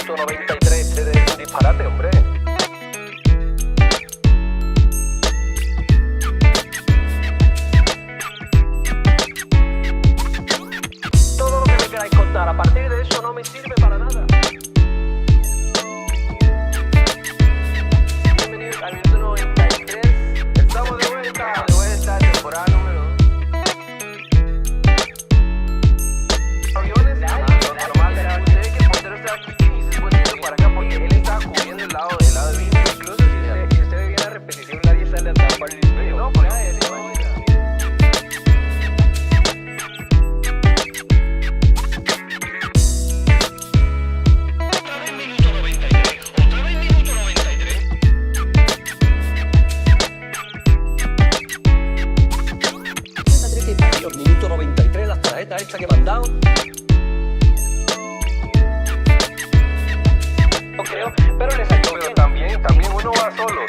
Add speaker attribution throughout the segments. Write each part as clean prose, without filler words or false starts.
Speaker 1: minuto 93, es un disparate, hombre. Todo lo que me queráis contar, a partir de eso no me sirve para nada. Bienvenidos al minuto 93. Estamos de vuelta, temporada número 2. Aviones, normal, ustedes que el portero está aquí y se fue yendo para acá porque él estaba cubriendo el lado de vive. Incluso si usted ve bien la repetición, nadie sale a tapar el video. No, por ahí, minuto 93, las tarjetas estas que me han dado. No creo, pero le salió bien. También uno va solo.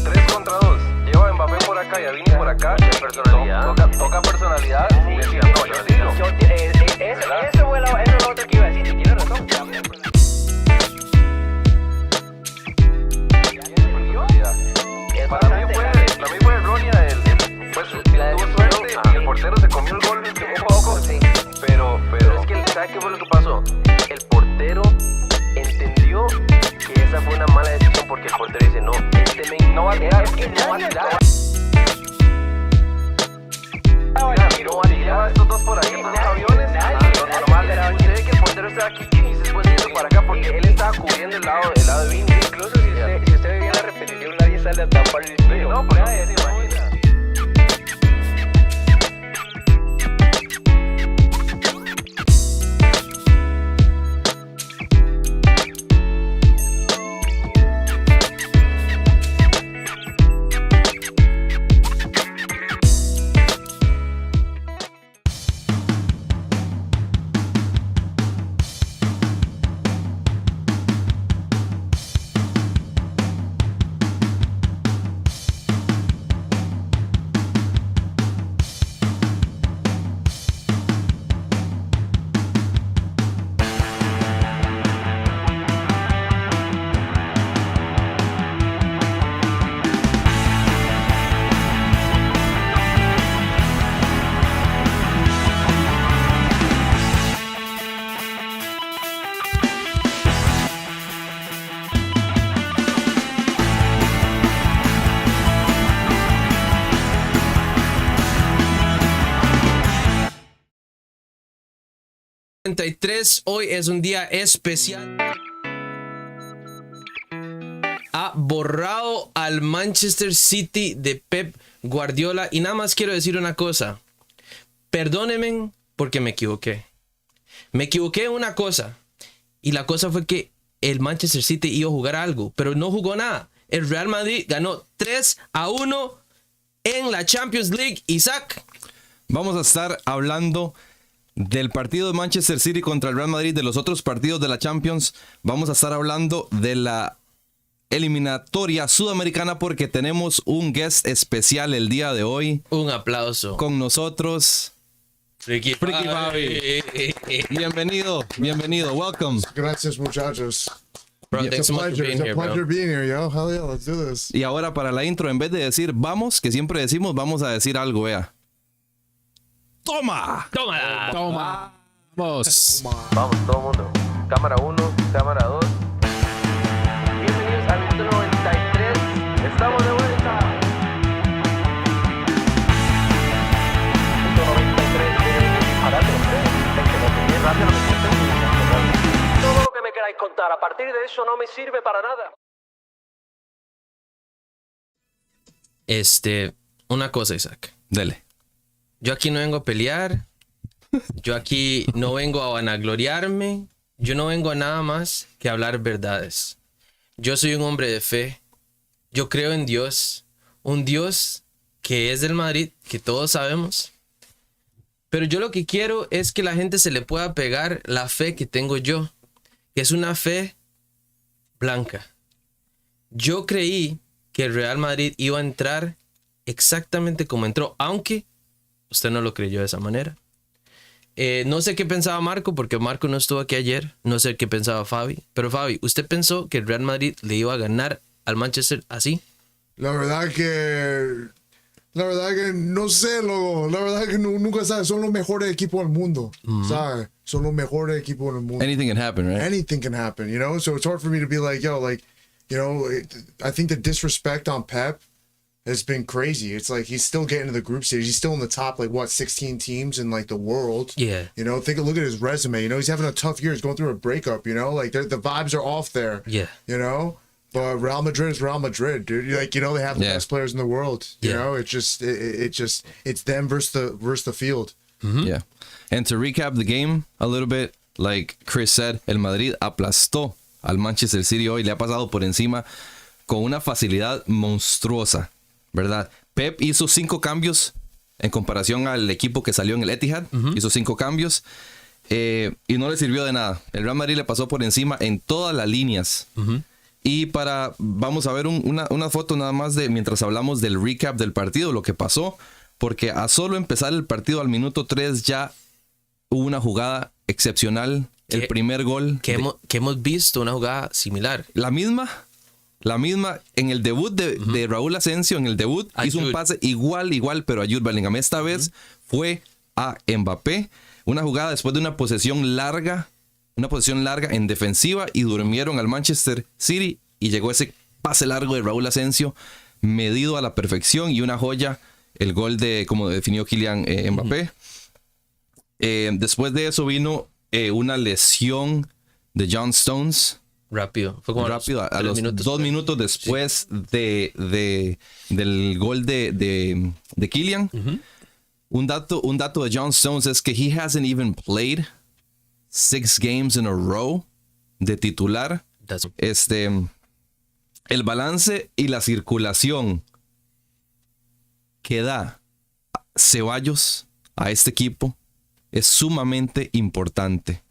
Speaker 1: 3 contra 2. Lleva a Mbappé por acá y a Vini por acá. Personalidad. Toca personalidad. Sí, decía, no, yo digo. Eso fue lo otro que iba a decir. Y tiene razón. Para mí fue errónea tuvo suerte y el portero se comió el gol un poco, sí. Pero es que, ¿sabes qué fue lo que pasó? El portero entendió que esa fue una mala decisión porque el portero dice, no, no va a tirar, no va a tirar. No va a tirar estos dos por ahí, estos aviones. Normal, quiere que el portero esté aquí y se fue yendo para acá porque él estaba cubriendo el lado de Vini. Incluso si usted ve bien la repetición, nadie sale a tapar el video. No, por ahí, se imagina.
Speaker 2: Hoy es un día especial. Ha borrado al Manchester City de Pep Guardiola. Y nada más quiero decir una cosa. Perdónenme porque me equivoqué. Me equivoqué en una cosa. Y la cosa fue que el Manchester City iba a jugar algo, pero no jugó nada. El Real Madrid ganó 3-1 en la Champions League. Isaac.
Speaker 3: Vamos a estar hablando del partido de Manchester City contra el Real Madrid, de los otros partidos de la Champions. Vamos a estar hablando de la eliminatoria sudamericana porque tenemos un guest especial el día de hoy.
Speaker 2: Un aplauso.
Speaker 3: Con nosotros,
Speaker 2: Freaky
Speaker 3: Fabi. Bienvenido, welcome.
Speaker 4: Gracias, muchachos.
Speaker 2: Bro, thanks so much for being
Speaker 4: It's
Speaker 2: here,
Speaker 4: a
Speaker 2: bro.
Speaker 4: pleasure being here, yo. Hell yeah, let's do this.
Speaker 3: Y ahora para la intro, en vez de decir vamos, que siempre decimos vamos a decir algo, vea. ¡Toma!
Speaker 2: ¡Tómala!
Speaker 5: Vamos.
Speaker 1: Vamos, todo el mundo. Cámara 1, cámara 2. Bienvenidos al minuto 93. Estamos de vuelta. Minuto 93. Disparate, hombre. Es que no te rápido lo que todo lo que me queráis contar, a partir de eso no me sirve para nada.
Speaker 2: Una cosa, Isaac.
Speaker 3: Dele.
Speaker 2: Yo aquí no vengo a pelear. Yo aquí no vengo a vanagloriarme. Yo no vengo a nada más que a hablar verdades. Yo soy un hombre de fe. Yo creo en Dios. Un Dios que es del Madrid, que todos sabemos. Pero yo lo que quiero es que la gente se le pueda pegar la fe que tengo yo. Que es una fe blanca. Yo creí que el Real Madrid iba a entrar exactamente como entró, aunque usted no lo creyó de esa manera. No sé qué pensaba Marco, porque Marco no estuvo aquí ayer. No sé qué pensaba Fabi. Pero Fabi, ¿usted pensó que el Real Madrid le iba a ganar al Manchester así?
Speaker 4: La verdad que no sé, loco. La verdad que nunca sabes. Son los mejores equipos del mundo. ¿Sabes? Son los mejores equipos del mundo.
Speaker 3: Anything can happen, right?
Speaker 4: Anything can happen, you know? So it's hard for me to be like, yo, like, you know, I think the disrespect on Pep has been crazy. It's like he's still getting to the group stage. He's still in the top, like, what, 16 teams in, like, the world.
Speaker 2: Yeah.
Speaker 4: You know, look at his resume. You know, he's having a tough year. He's going through a breakup, you know? Like, the vibes are off there.
Speaker 2: Yeah.
Speaker 4: You know? But Real Madrid is Real Madrid, dude. Like, you know, they have the best players in the world. You know, it's them versus the field.
Speaker 3: Yeah. And to recap the game a little bit, like Chris said, el Madrid aplastó al Manchester City hoy, le ha pasado por encima con una facilidad monstruosa, ¿verdad? Pep hizo 5 cambios en comparación al equipo que salió en el Etihad, hizo 5 cambios y no le sirvió de nada. El Real Madrid le pasó por encima en todas las líneas. Y vamos a ver una foto nada más de mientras hablamos del recap del partido, lo que pasó, porque a solo empezar el partido al minuto 3 ya hubo una jugada excepcional, el primer gol.
Speaker 2: Que hemos visto una jugada similar.
Speaker 3: La misma en el debut de Raúl Asencio, en el debut hizo un pase igual, pero a Jude Bellingham. Esta vez fue a Mbappé, una jugada después de una posesión larga en defensiva y durmieron al Manchester City y llegó ese pase largo de Raúl Asencio medido a la perfección y una joya, el gol de, como definió Kylian Mbappé. Después de eso vino una lesión de John Stones.
Speaker 2: Rápido. Fue como
Speaker 3: a los 2 minutos después del gol de Kylian. Un dato de John Stones es que he hasn't even played 6 games in a row de titular. El balance y la circulación que da Ceballos a este equipo es sumamente importante.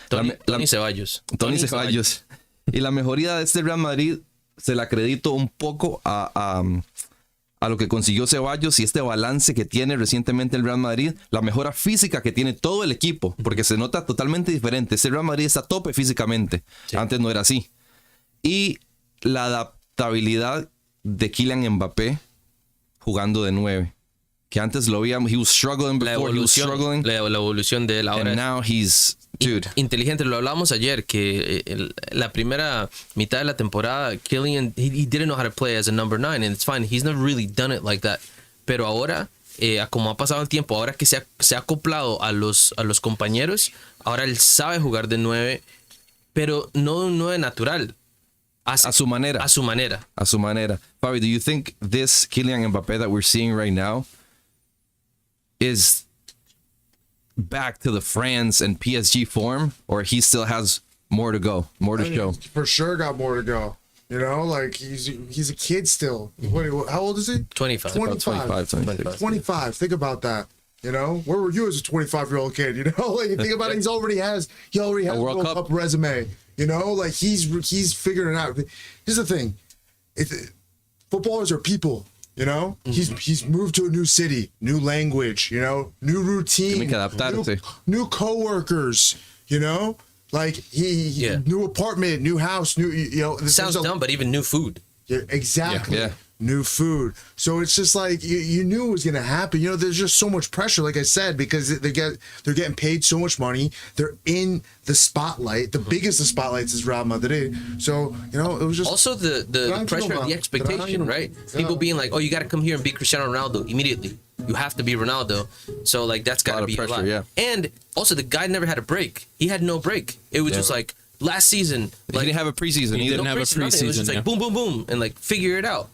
Speaker 2: Tony Ceballos.
Speaker 3: Tony Ceballos. Y la mejoría de este Real Madrid se la acredito un poco a lo que consiguió Ceballos y este balance que tiene recientemente el Real Madrid, la mejora física que tiene todo el equipo, porque se nota totalmente diferente. Este Real Madrid está a tope físicamente. Sí. Antes no era así. Y la adaptabilidad de Kylian Mbappé jugando de 9. Que antes lo veíamos, he was struggling before,
Speaker 2: la evolución de él ahora.
Speaker 3: And now he's, dude.
Speaker 2: Inteligente, lo hablamos ayer, que la primera mitad de la temporada, Kylian, he didn't know how to play as a number 9, and it's fine, he's never really done it like that. Pero ahora, como ha pasado el tiempo, ahora que se ha acoplado a los compañeros, ahora él sabe jugar de 9, pero no de un 9 natural. A su manera.
Speaker 3: Fabi, do you think this Kylian Mbappé that we're seeing right now is back to the France and PSG form, or he still has more to go, more to show?
Speaker 4: For sure got more to go. You know, like he's a kid still. How old is he?
Speaker 2: 25.
Speaker 4: 25. Think about that. You know, where were you as a 25-year-old kid? You know, like you think about it, he already has a World Cup resume. You know, like he's figuring it out. Here's the thing. Footballers are people. You know, he's moved to a new city, new language, you know, new routine, new coworkers, you know, like new apartment, new house, new, you know.
Speaker 2: Sounds dumb, but even new food.
Speaker 4: Yeah, exactly.
Speaker 3: Yeah.
Speaker 4: New food. So it's just like you knew it was going to happen. You know, there's just so much pressure, like I said, because they're getting paid so much money. They're in the spotlight. The biggest of spotlights is Real Madrid. So, you know, it was just
Speaker 2: also the pressure and the expectation, right? People being like, oh, you got to come here and be Cristiano Ronaldo immediately. You have to be Ronaldo. So, like, that's got to be
Speaker 3: pressure,
Speaker 2: a lot.
Speaker 3: yeah.
Speaker 2: And also, the guy never had a break. He had no break. It was just like last season.
Speaker 3: He didn't have a preseason.
Speaker 2: He didn't have a preseason. It was just like boom, boom, boom, and like figure it out.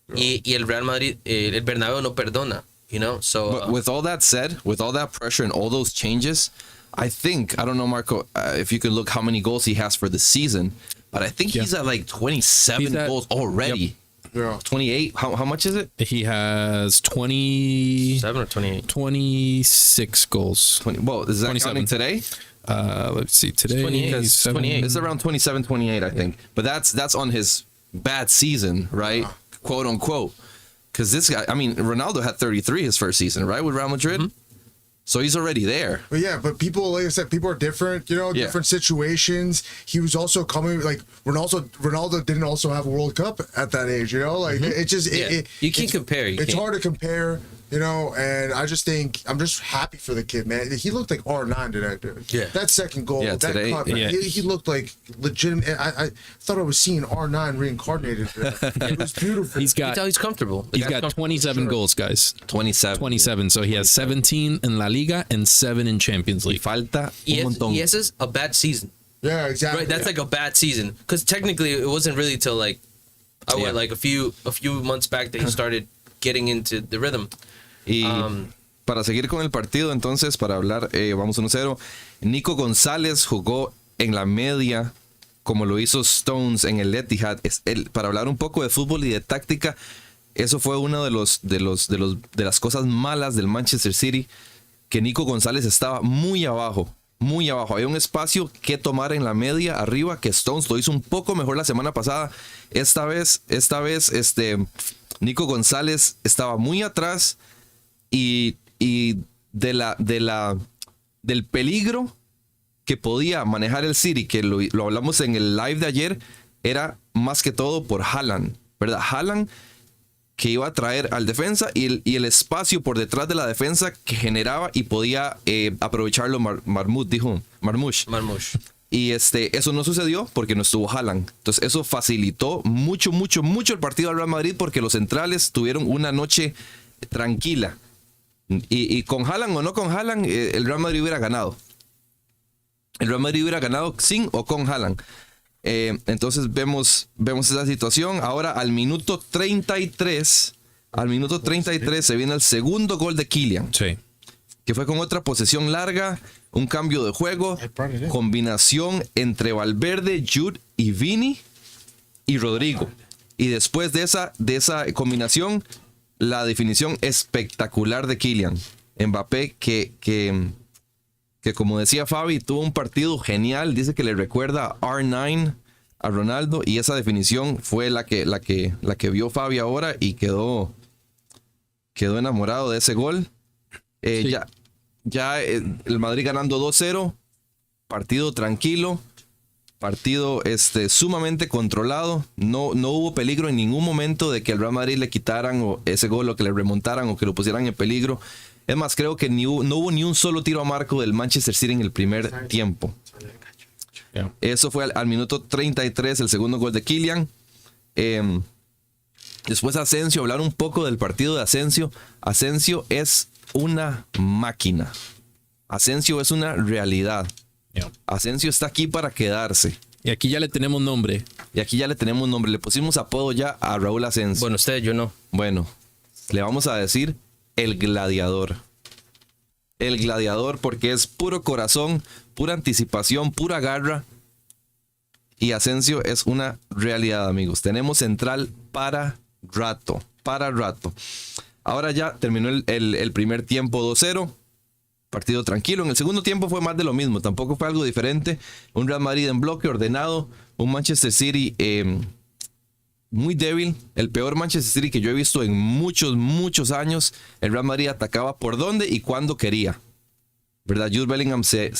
Speaker 2: Y el Real Madrid, el Bernabéu no perdona, you know. So,
Speaker 3: but with all that said, with all that pressure and all those changes, I don't know, Marco, if you could look how many goals he has for the season, but I think he's at like 27 goals already.
Speaker 4: Yep. Yeah.
Speaker 3: 28. How much is it?
Speaker 5: He has 27
Speaker 2: or 28.
Speaker 5: 26 goals.
Speaker 3: 20. Well, is that 27 today?
Speaker 5: Let's see. Today
Speaker 2: 28.
Speaker 3: It's around 27, 28, I think. But that's on his bad season, right? Quote unquote. Because this guy, I mean, Ronaldo had 33 his first season, right, with Real Madrid? So he's already there.
Speaker 4: But yeah, but people, like I said, people are different, you know,
Speaker 3: Yeah.
Speaker 4: different situations. He was also coming, like, Ronaldo didn't also have a World Cup at that age, you know? Like, it just,
Speaker 2: Yeah. You can't compare. You
Speaker 4: it's
Speaker 2: can't.
Speaker 4: hard to compare, you know, and I just think, I'm just happy for the kid, man. He looked like R9 today, dude.
Speaker 2: Yeah.
Speaker 4: That second goal,
Speaker 3: Yeah,
Speaker 4: that
Speaker 3: today,
Speaker 4: cut, man,
Speaker 5: yeah.
Speaker 4: he looked like legitimate. I thought I was seeing R9 reincarnated today. It was beautiful.
Speaker 5: He's
Speaker 2: You can
Speaker 5: got
Speaker 2: tell he's comfortable. The
Speaker 5: he's
Speaker 2: guy's
Speaker 5: got
Speaker 2: comfortable.
Speaker 5: 27 goals, guys.
Speaker 3: 27.
Speaker 5: 27. So he has 17 in La Liga and 7 in Champions
Speaker 3: Y
Speaker 5: League.
Speaker 3: falta
Speaker 2: Y
Speaker 3: un montón.
Speaker 2: ese es a bad season.
Speaker 4: Yeah, exactly.
Speaker 2: Right, that's like a bad season because technically it wasn't really till like
Speaker 3: Yeah.
Speaker 2: like a few months back that he started getting into the rhythm.
Speaker 3: Y para seguir con el partido, entonces, para hablar, vamos 1-0. Nico González jugó en la media, como lo hizo Stones en el Etihad. Para hablar un poco de fútbol y de táctica, eso fue una de las cosas malas del Manchester City, que Nico González estaba muy abajo. Muy abajo, había un espacio que tomar en la media arriba, que Stones lo hizo un poco mejor la semana pasada. Esta vez, Nico González estaba muy atrás y del peligro que podía manejar el City, que lo hablamos en el live de ayer, era más que todo por Haaland, ¿verdad? Haaland, que iba a traer al defensa y el espacio por detrás de la defensa que generaba y podía aprovecharlo Marmoush. Y eso no sucedió porque no estuvo Haaland. Entonces eso facilitó mucho el partido al Real Madrid, porque los centrales tuvieron una noche tranquila. Y con Haaland o no con Haaland, el Real Madrid hubiera ganado. El Real Madrid hubiera ganado sin o con Haaland. Entonces vemos esa situación. Ahora al minuto 33 se viene el segundo gol de Kylian,
Speaker 5: Sí.
Speaker 3: que fue con otra posesión larga, un cambio de juego, combinación entre Valverde, Jude y Vini y Rodrigo. Y después de esa combinación, la definición espectacular de Kylian Mbappé, que como decía Fabi, tuvo un partido genial. Dice que le recuerda a R9 a Ronaldo, y esa definición fue la que vio Fabi ahora y quedó enamorado de ese gol.
Speaker 5: Sí.
Speaker 3: Ya el Madrid ganando 2-0, partido tranquilo, partido sumamente controlado. No hubo peligro en ningún momento de que el Real Madrid le quitaran ese gol, o que le remontaran, o que lo pusieran en peligro. Es más, creo que no hubo ni un solo tiro a marco del Manchester City en el primer tiempo.
Speaker 5: Yeah.
Speaker 3: Eso fue al minuto 33, el segundo gol de Kylian. Después Asencio, hablar un poco del partido de Asencio. Asencio es una máquina. Asencio es una realidad.
Speaker 5: Yeah.
Speaker 3: Asencio está aquí para quedarse.
Speaker 5: Y aquí ya le tenemos nombre.
Speaker 3: Y aquí ya le tenemos nombre. Le pusimos apodo ya a Raúl Asencio.
Speaker 2: Bueno, usted, yo no.
Speaker 3: Bueno, le vamos a decir el gladiador. El gladiador, porque es puro corazón, pura anticipación, pura garra. Y Asencio es una realidad, amigos. Tenemos central para rato. Ahora ya terminó el primer tiempo 2-0. Partido tranquilo. En el segundo tiempo fue más de lo mismo. Tampoco fue algo diferente. Un Real Madrid en bloque, ordenado. Un Manchester City muy débil. El peor Manchester City que yo he visto en muchos años. El Real Madrid atacaba por donde y cuando quería, ¿verdad? Jude Bellingham se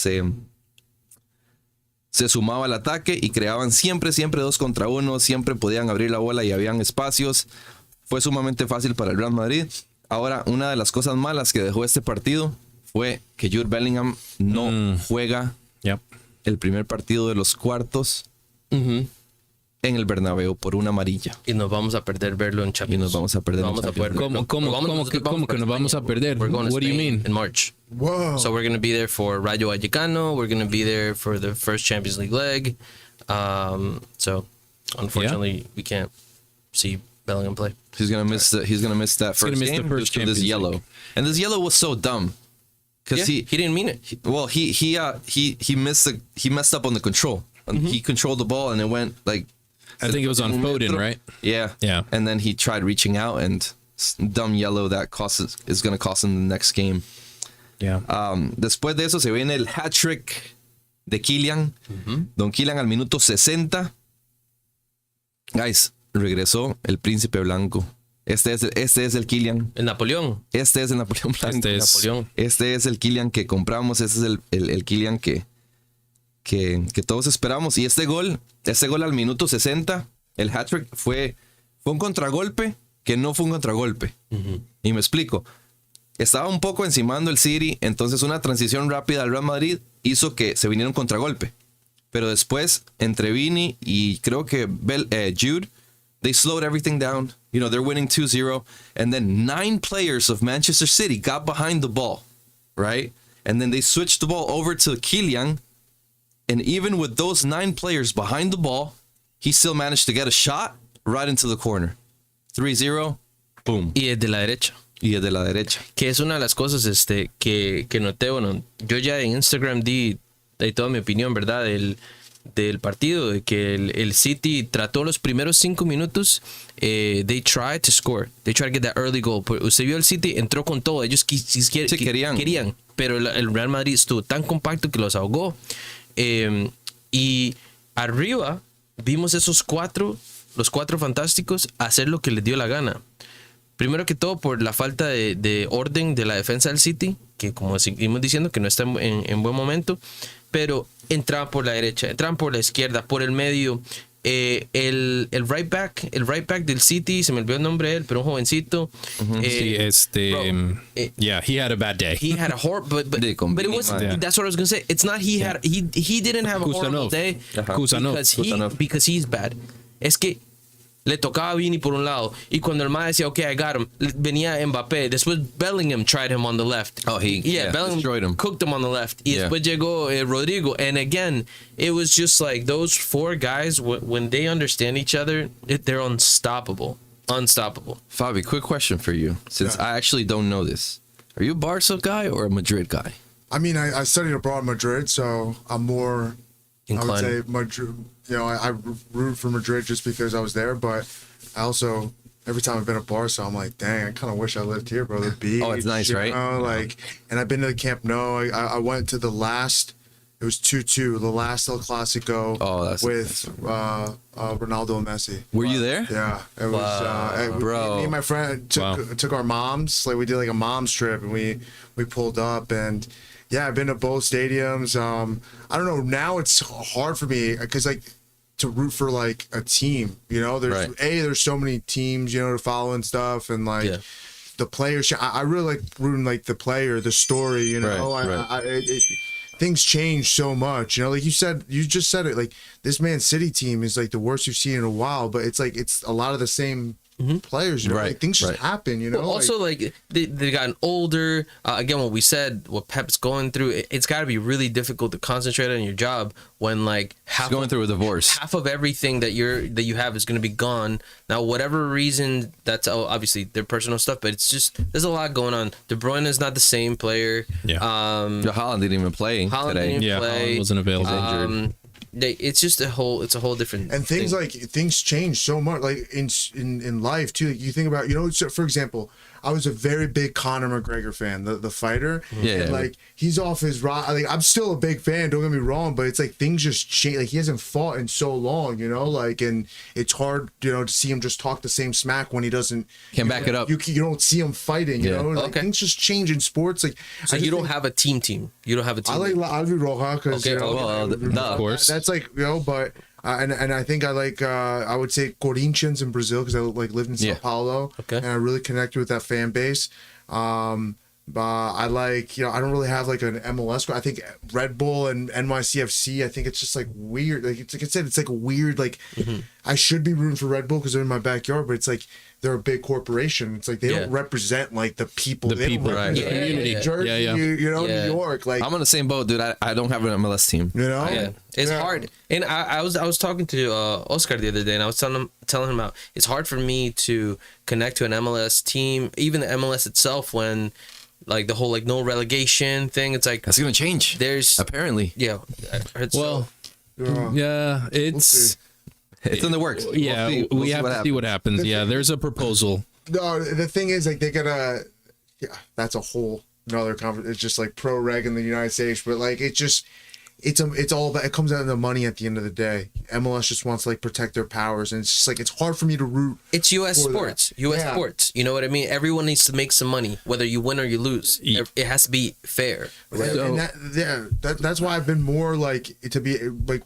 Speaker 3: sumaba al ataque y creaban siempre 2 contra 1. Siempre podían abrir la bola y habían espacios. Fue sumamente fácil para el Real Madrid. Ahora, una de las cosas malas que dejó este partido fue que Jude Bellingham no juega
Speaker 5: Yep.
Speaker 3: el primer partido de los cuartos en el Bernabéu por una amarilla.
Speaker 2: Y nos vamos a perder verlo en Champions.
Speaker 3: Y nos vamos a perder
Speaker 2: No
Speaker 3: en
Speaker 2: vamos a
Speaker 3: Champions.
Speaker 2: poder verlo.
Speaker 5: ¿Cómo que nos vamos a perder?
Speaker 2: We're going to
Speaker 5: What do you
Speaker 2: Spain
Speaker 5: mean?
Speaker 2: in March.
Speaker 4: Whoa.
Speaker 2: So we're going to be there for Rayo Vallecano. We're going to be there for the first Champions League leg. So unfortunately, we can't see Bellingham play.
Speaker 3: He's gonna miss that first
Speaker 5: gonna miss the
Speaker 3: game
Speaker 5: first
Speaker 3: due to this
Speaker 5: Champions
Speaker 3: yellow.
Speaker 5: League.
Speaker 3: And this yellow was so dumb because
Speaker 2: He didn't mean it.
Speaker 3: he messed up on the control. And he controlled the ball and it went like,
Speaker 5: I think it was on Foden, right?
Speaker 3: Yeah.
Speaker 5: Yeah.
Speaker 3: And then he tried reaching out, and dumb yellow that is going to cost him the next game.
Speaker 5: Yeah.
Speaker 3: Después de eso se viene el hat-trick de Kylian. Don Kylian al minuto 60. Guys, regresó el príncipe blanco. Este es el Kylian.
Speaker 2: El Napoleón.
Speaker 3: Este es el Napoleón blanco.
Speaker 2: Napoleón.
Speaker 3: Este es el Kylian que compramos. Este es el Kylian que todos esperamos. Y este gol al minuto 60, el hat-trick, fue un contragolpe que no fue un contragolpe. Y me explico. Estaba un poco encimando el City, entonces una transición rápida al Real Madrid hizo que se viniera un contragolpe. Pero después, entre Vini y creo que Jude, they slowed everything down. You know, they're winning 2-0. And then 9 players of Manchester City got behind the ball, right? And then they switched the ball over to Kylian. And even with those 9 players behind the ball, he still managed to get a shot right into the corner. 3-0, boom.
Speaker 2: Y desde la derecha.
Speaker 3: Y desde la derecha.
Speaker 2: Que es una de las cosas que noté. Bueno, yo ya en Instagram di toda mi opinión, ¿verdad? Del partido, de que el City trató los primeros 5 minutos. They tried to score. They tried to get that early goal. Pues usted vio el City, entró con todo. Ellos querían. Pero el Real Madrid estuvo tan compacto que los ahogó. Y arriba vimos los 4 fantásticos hacer lo que les dio la gana. Primero que todo por la falta de orden de la defensa del City, que como seguimos diciendo que no está en buen momento, pero entraban por la derecha, entraban por la izquierda, por el medio. El right back del City, se me olvidó el nombre de él, pero un jovencito.
Speaker 5: Yeah, he had a bad day.
Speaker 2: He had a horrible, but it was.
Speaker 5: Yeah.
Speaker 2: That's what I was gonna say. It's not he didn't have a horrible day because he's bad. Es que le tocaba a Vini por un lado, y cuando el man decía, okay, I got him, venía Mbappé. Después Bellingham tried him on the left.
Speaker 3: Oh,
Speaker 2: Bellingham
Speaker 3: destroyed him.
Speaker 2: Cooked him on the left. Y después llegó Rodrigo. And again, it was just like those 4 guys, when they understand each other, they're unstoppable. Unstoppable.
Speaker 3: Fabi, quick question for you, since I actually don't know this. Are you a Barca guy or a Madrid guy?
Speaker 4: I mean, I studied abroad in Madrid, so I'm more
Speaker 2: Inclined.
Speaker 4: I would say Madrid. You know, I root for Madrid just because I was there, but I also, every time I've been to Barca, I'm like, dang, I kind of wish I lived here, bro. The beach.
Speaker 3: Oh, it's nice, right?
Speaker 4: Like, and I've been to the Camp Nou. I went to the last, it was 2-2, the last El Clasico with Ronaldo and Messi.
Speaker 3: Were you there?
Speaker 4: Yeah. It was,
Speaker 3: bro.
Speaker 4: Me and my friend took our moms, like we did like a mom's trip, and we pulled up, and yeah, I've been to both stadiums. I don't know. Now it's hard for me because like to root for like a team. You know, there's so many teams, you know, to follow and stuff, and like the players. I really like rooting like the player, the story. You know, things change so much. You know, like you just said it. Like this Man City team is like the worst you've seen in a while, but it's like it's a lot of the same players, you know, like things just happen, you know.
Speaker 2: Well, also, like they've gotten older. Again, what we said, what Pep's going through, it's got to be really difficult to concentrate on your job when like
Speaker 3: he's going through a divorce.
Speaker 2: Half of everything that you have is going to be gone. Now, whatever reason, that's obviously their personal stuff, but it's just there's a lot going on. De Bruyne is not the same player.
Speaker 5: Yeah.
Speaker 3: Haaland didn't even play today.
Speaker 5: Haaland wasn't available.
Speaker 2: It's just a whole different
Speaker 4: and things
Speaker 2: thing.
Speaker 4: Like things change so much like in life too. Like, you think about, you know, so for example, I was a very big Conor McGregor fan, the fighter. And like he's off his rock. Like I'm still a big fan, don't get me wrong, but it's like things just change. Like he hasn't fought in so long, you know, like, and it's hard, you know, to see him just talk the same smack when he doesn't
Speaker 3: back it up.
Speaker 4: You don't see him fighting, you know. Like things just change in sports. Like
Speaker 2: so you don't have a team. You don't have a team.
Speaker 4: I like Alvi Roja because you know,
Speaker 3: of course
Speaker 4: that's like, you know, but. And I think I like I would say Corinthians in Brazil because I like lived in Sao Paulo, and I really connected with that fan base. But I like, you know, I don't really have like an MLS. I think Red Bull and NYCFC. I think it's just like weird. Like I said, it's like a weird. Like I should be rooting for Red Bull because they're in my backyard, but it's like they're a big corporation. It's like they don't represent like the people.
Speaker 5: The people, right?
Speaker 4: The community. Jersey, you know, New York. Like
Speaker 3: I'm on the same boat, dude. I don't have an MLS team.
Speaker 4: You know,
Speaker 2: it's hard. And I was talking to Oscar the other day, and I was telling him about it's hard for me to connect to an MLS team, even the MLS itself, when like the whole like no relegation thing. It's like
Speaker 3: that's gonna change.
Speaker 2: There's
Speaker 3: apparently
Speaker 2: I heard
Speaker 5: it's
Speaker 3: in the works.
Speaker 5: Yeah, we have to see what happens. There's a proposal.
Speaker 4: No, the thing is, like, they gotta. Yeah, that's a whole another conversation. It's just like pro reg in the United States, but like, it's just it's all about, it comes down to the money at the end of the day. MLS just wants to like protect their powers, and it's just like, it's hard for me to root.
Speaker 2: It's U.S.
Speaker 4: for
Speaker 2: sports.
Speaker 4: that.
Speaker 2: U.S.
Speaker 4: Yeah.
Speaker 2: sports. You know what I mean? Everyone needs to make some money, whether you win or you lose. It has to be fair.
Speaker 4: And that's why I've been more like, to be like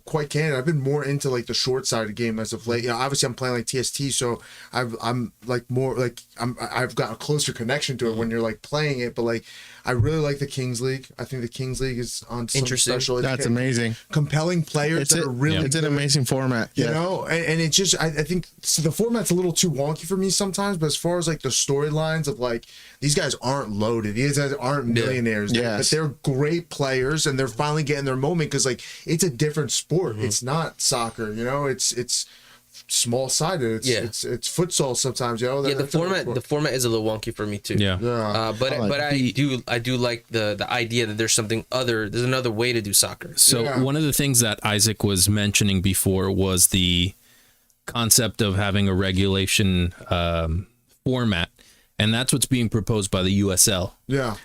Speaker 4: quite candid, I've been more into like the short side of the game as of late. You know, obviously I'm playing like TST, so I'm like more like I've got a closer connection to it when you're like playing it. But like, I really like the Kings League. I think the Kings League is on some
Speaker 2: Interesting.
Speaker 4: special.
Speaker 6: That's amazing.
Speaker 4: Compelling players that are really
Speaker 6: It's an amazing format.
Speaker 4: you know, and it just, I think the format's a little too wonky for me sometimes, but as far as like the storylines of like, these guys aren't loaded, these guys aren't millionaires, but they're great players, and they're finally getting their moment, because like, it's a different sport. It's not soccer, you know, it's small sided, it's futsal sometimes, you know.
Speaker 2: The format is a little wonky for me too. But I do like the idea that there's another way to do soccer.
Speaker 5: So one of the things that Isaac was mentioning before was the concept of having a regulation format, and that's what's being proposed by the USL.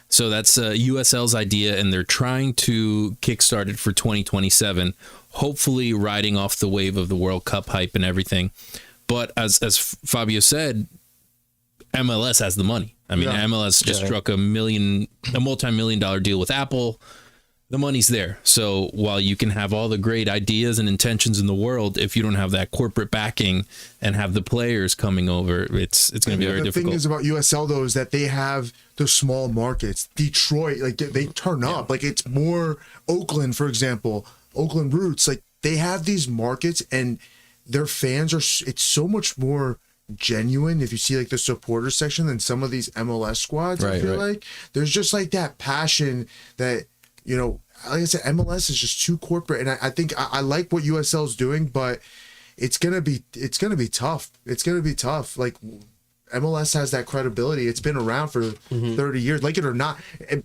Speaker 5: So that's USL's idea, and they're trying to kickstart it for 2027, hopefully riding off the wave of the World Cup hype and everything. But as Fabio said, MLS has the money. I mean, MLS just struck a multi-million-dollar deal with Apple. The money's there. So while you can have all the great ideas and intentions in the world, if you don't have that corporate backing and have the players coming over, it's going to be very difficult.
Speaker 4: The thing is about USL though, is that they have the small markets. Detroit, like they turn up. Like, it's more Oakland, for example, Oakland Roots. Like, they have these markets, and their fans it's so much more genuine if you see like the supporter section than some of these MLS squads. I feel like there's just like that passion that, you know, like I said, MLS is just too corporate, and I think I like what USL is doing, but it's gonna be tough. It's gonna be tough. Like, MLS has that credibility. It's been around for 30 years. Like it or not,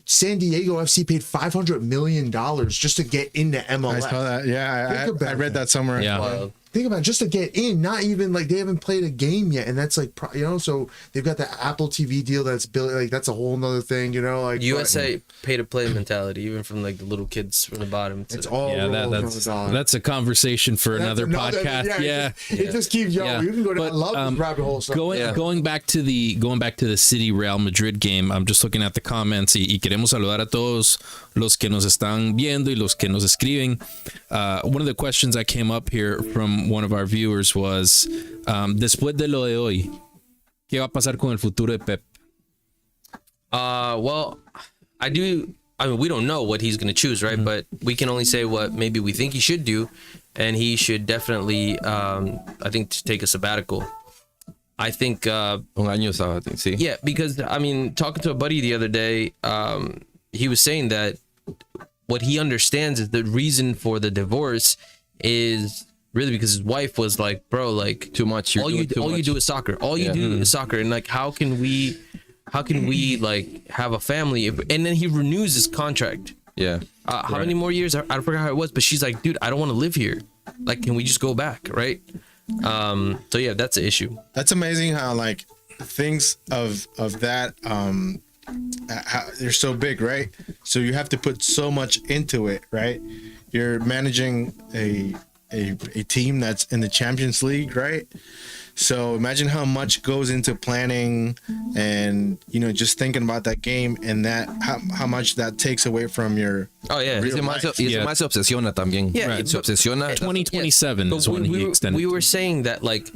Speaker 4: San Diego FC paid $500 million just to get into MLS.
Speaker 6: I saw that. Yeah, I read that somewhere.
Speaker 5: Yeah.
Speaker 4: Think about it, just to get in, not even like they haven't played a game yet, and that's like, you know, so they've got the Apple TV deal that's built, like that's a whole nother thing, you know, like
Speaker 2: USA pay to play mentality, even from like the little kids from the bottom.
Speaker 4: It's all
Speaker 5: that's a conversation for another podcast.
Speaker 4: It just keeps going. You can go down. I love this rabbit hole stuff.
Speaker 5: Going back to the City Real Madrid game, I'm just looking at the comments y queremos saludar a todos los que nos están viendo y los que nos escriben. One of the questions that came up here from one of our viewers was, después de lo de hoy, ¿qué va a pasar con el futuro de Pep?
Speaker 2: Well, I mean, we don't know what he's going to choose, right? But we can only say what maybe we think he should do, and he should definitely, I think, take a sabbatical. I think
Speaker 3: un año sabbatical, sí.
Speaker 2: Yeah, because I mean, talking to a buddy the other day, he was saying that what he understands is the reason for the divorce is really because his wife was like, bro, like
Speaker 3: too much.
Speaker 2: All you do is soccer. All you do is soccer, and like, how can we like have a family? And then he renews his contract. How many more years? I forgot how it was, but she's like, dude, I don't want to live here. Like, can we just go back, right? So yeah, that's the issue.
Speaker 6: That's amazing how like things of that how they're so big, right? So you have to put so much into it, right? You're managing a team that's in the Champions League, right? So imagine how much goes into planning and, you know, just thinking about that game, and that how much that takes away from your
Speaker 3: más se obsesiona también. Se obsesiona.
Speaker 5: 2027 is when he extended.
Speaker 2: We were saying that, like,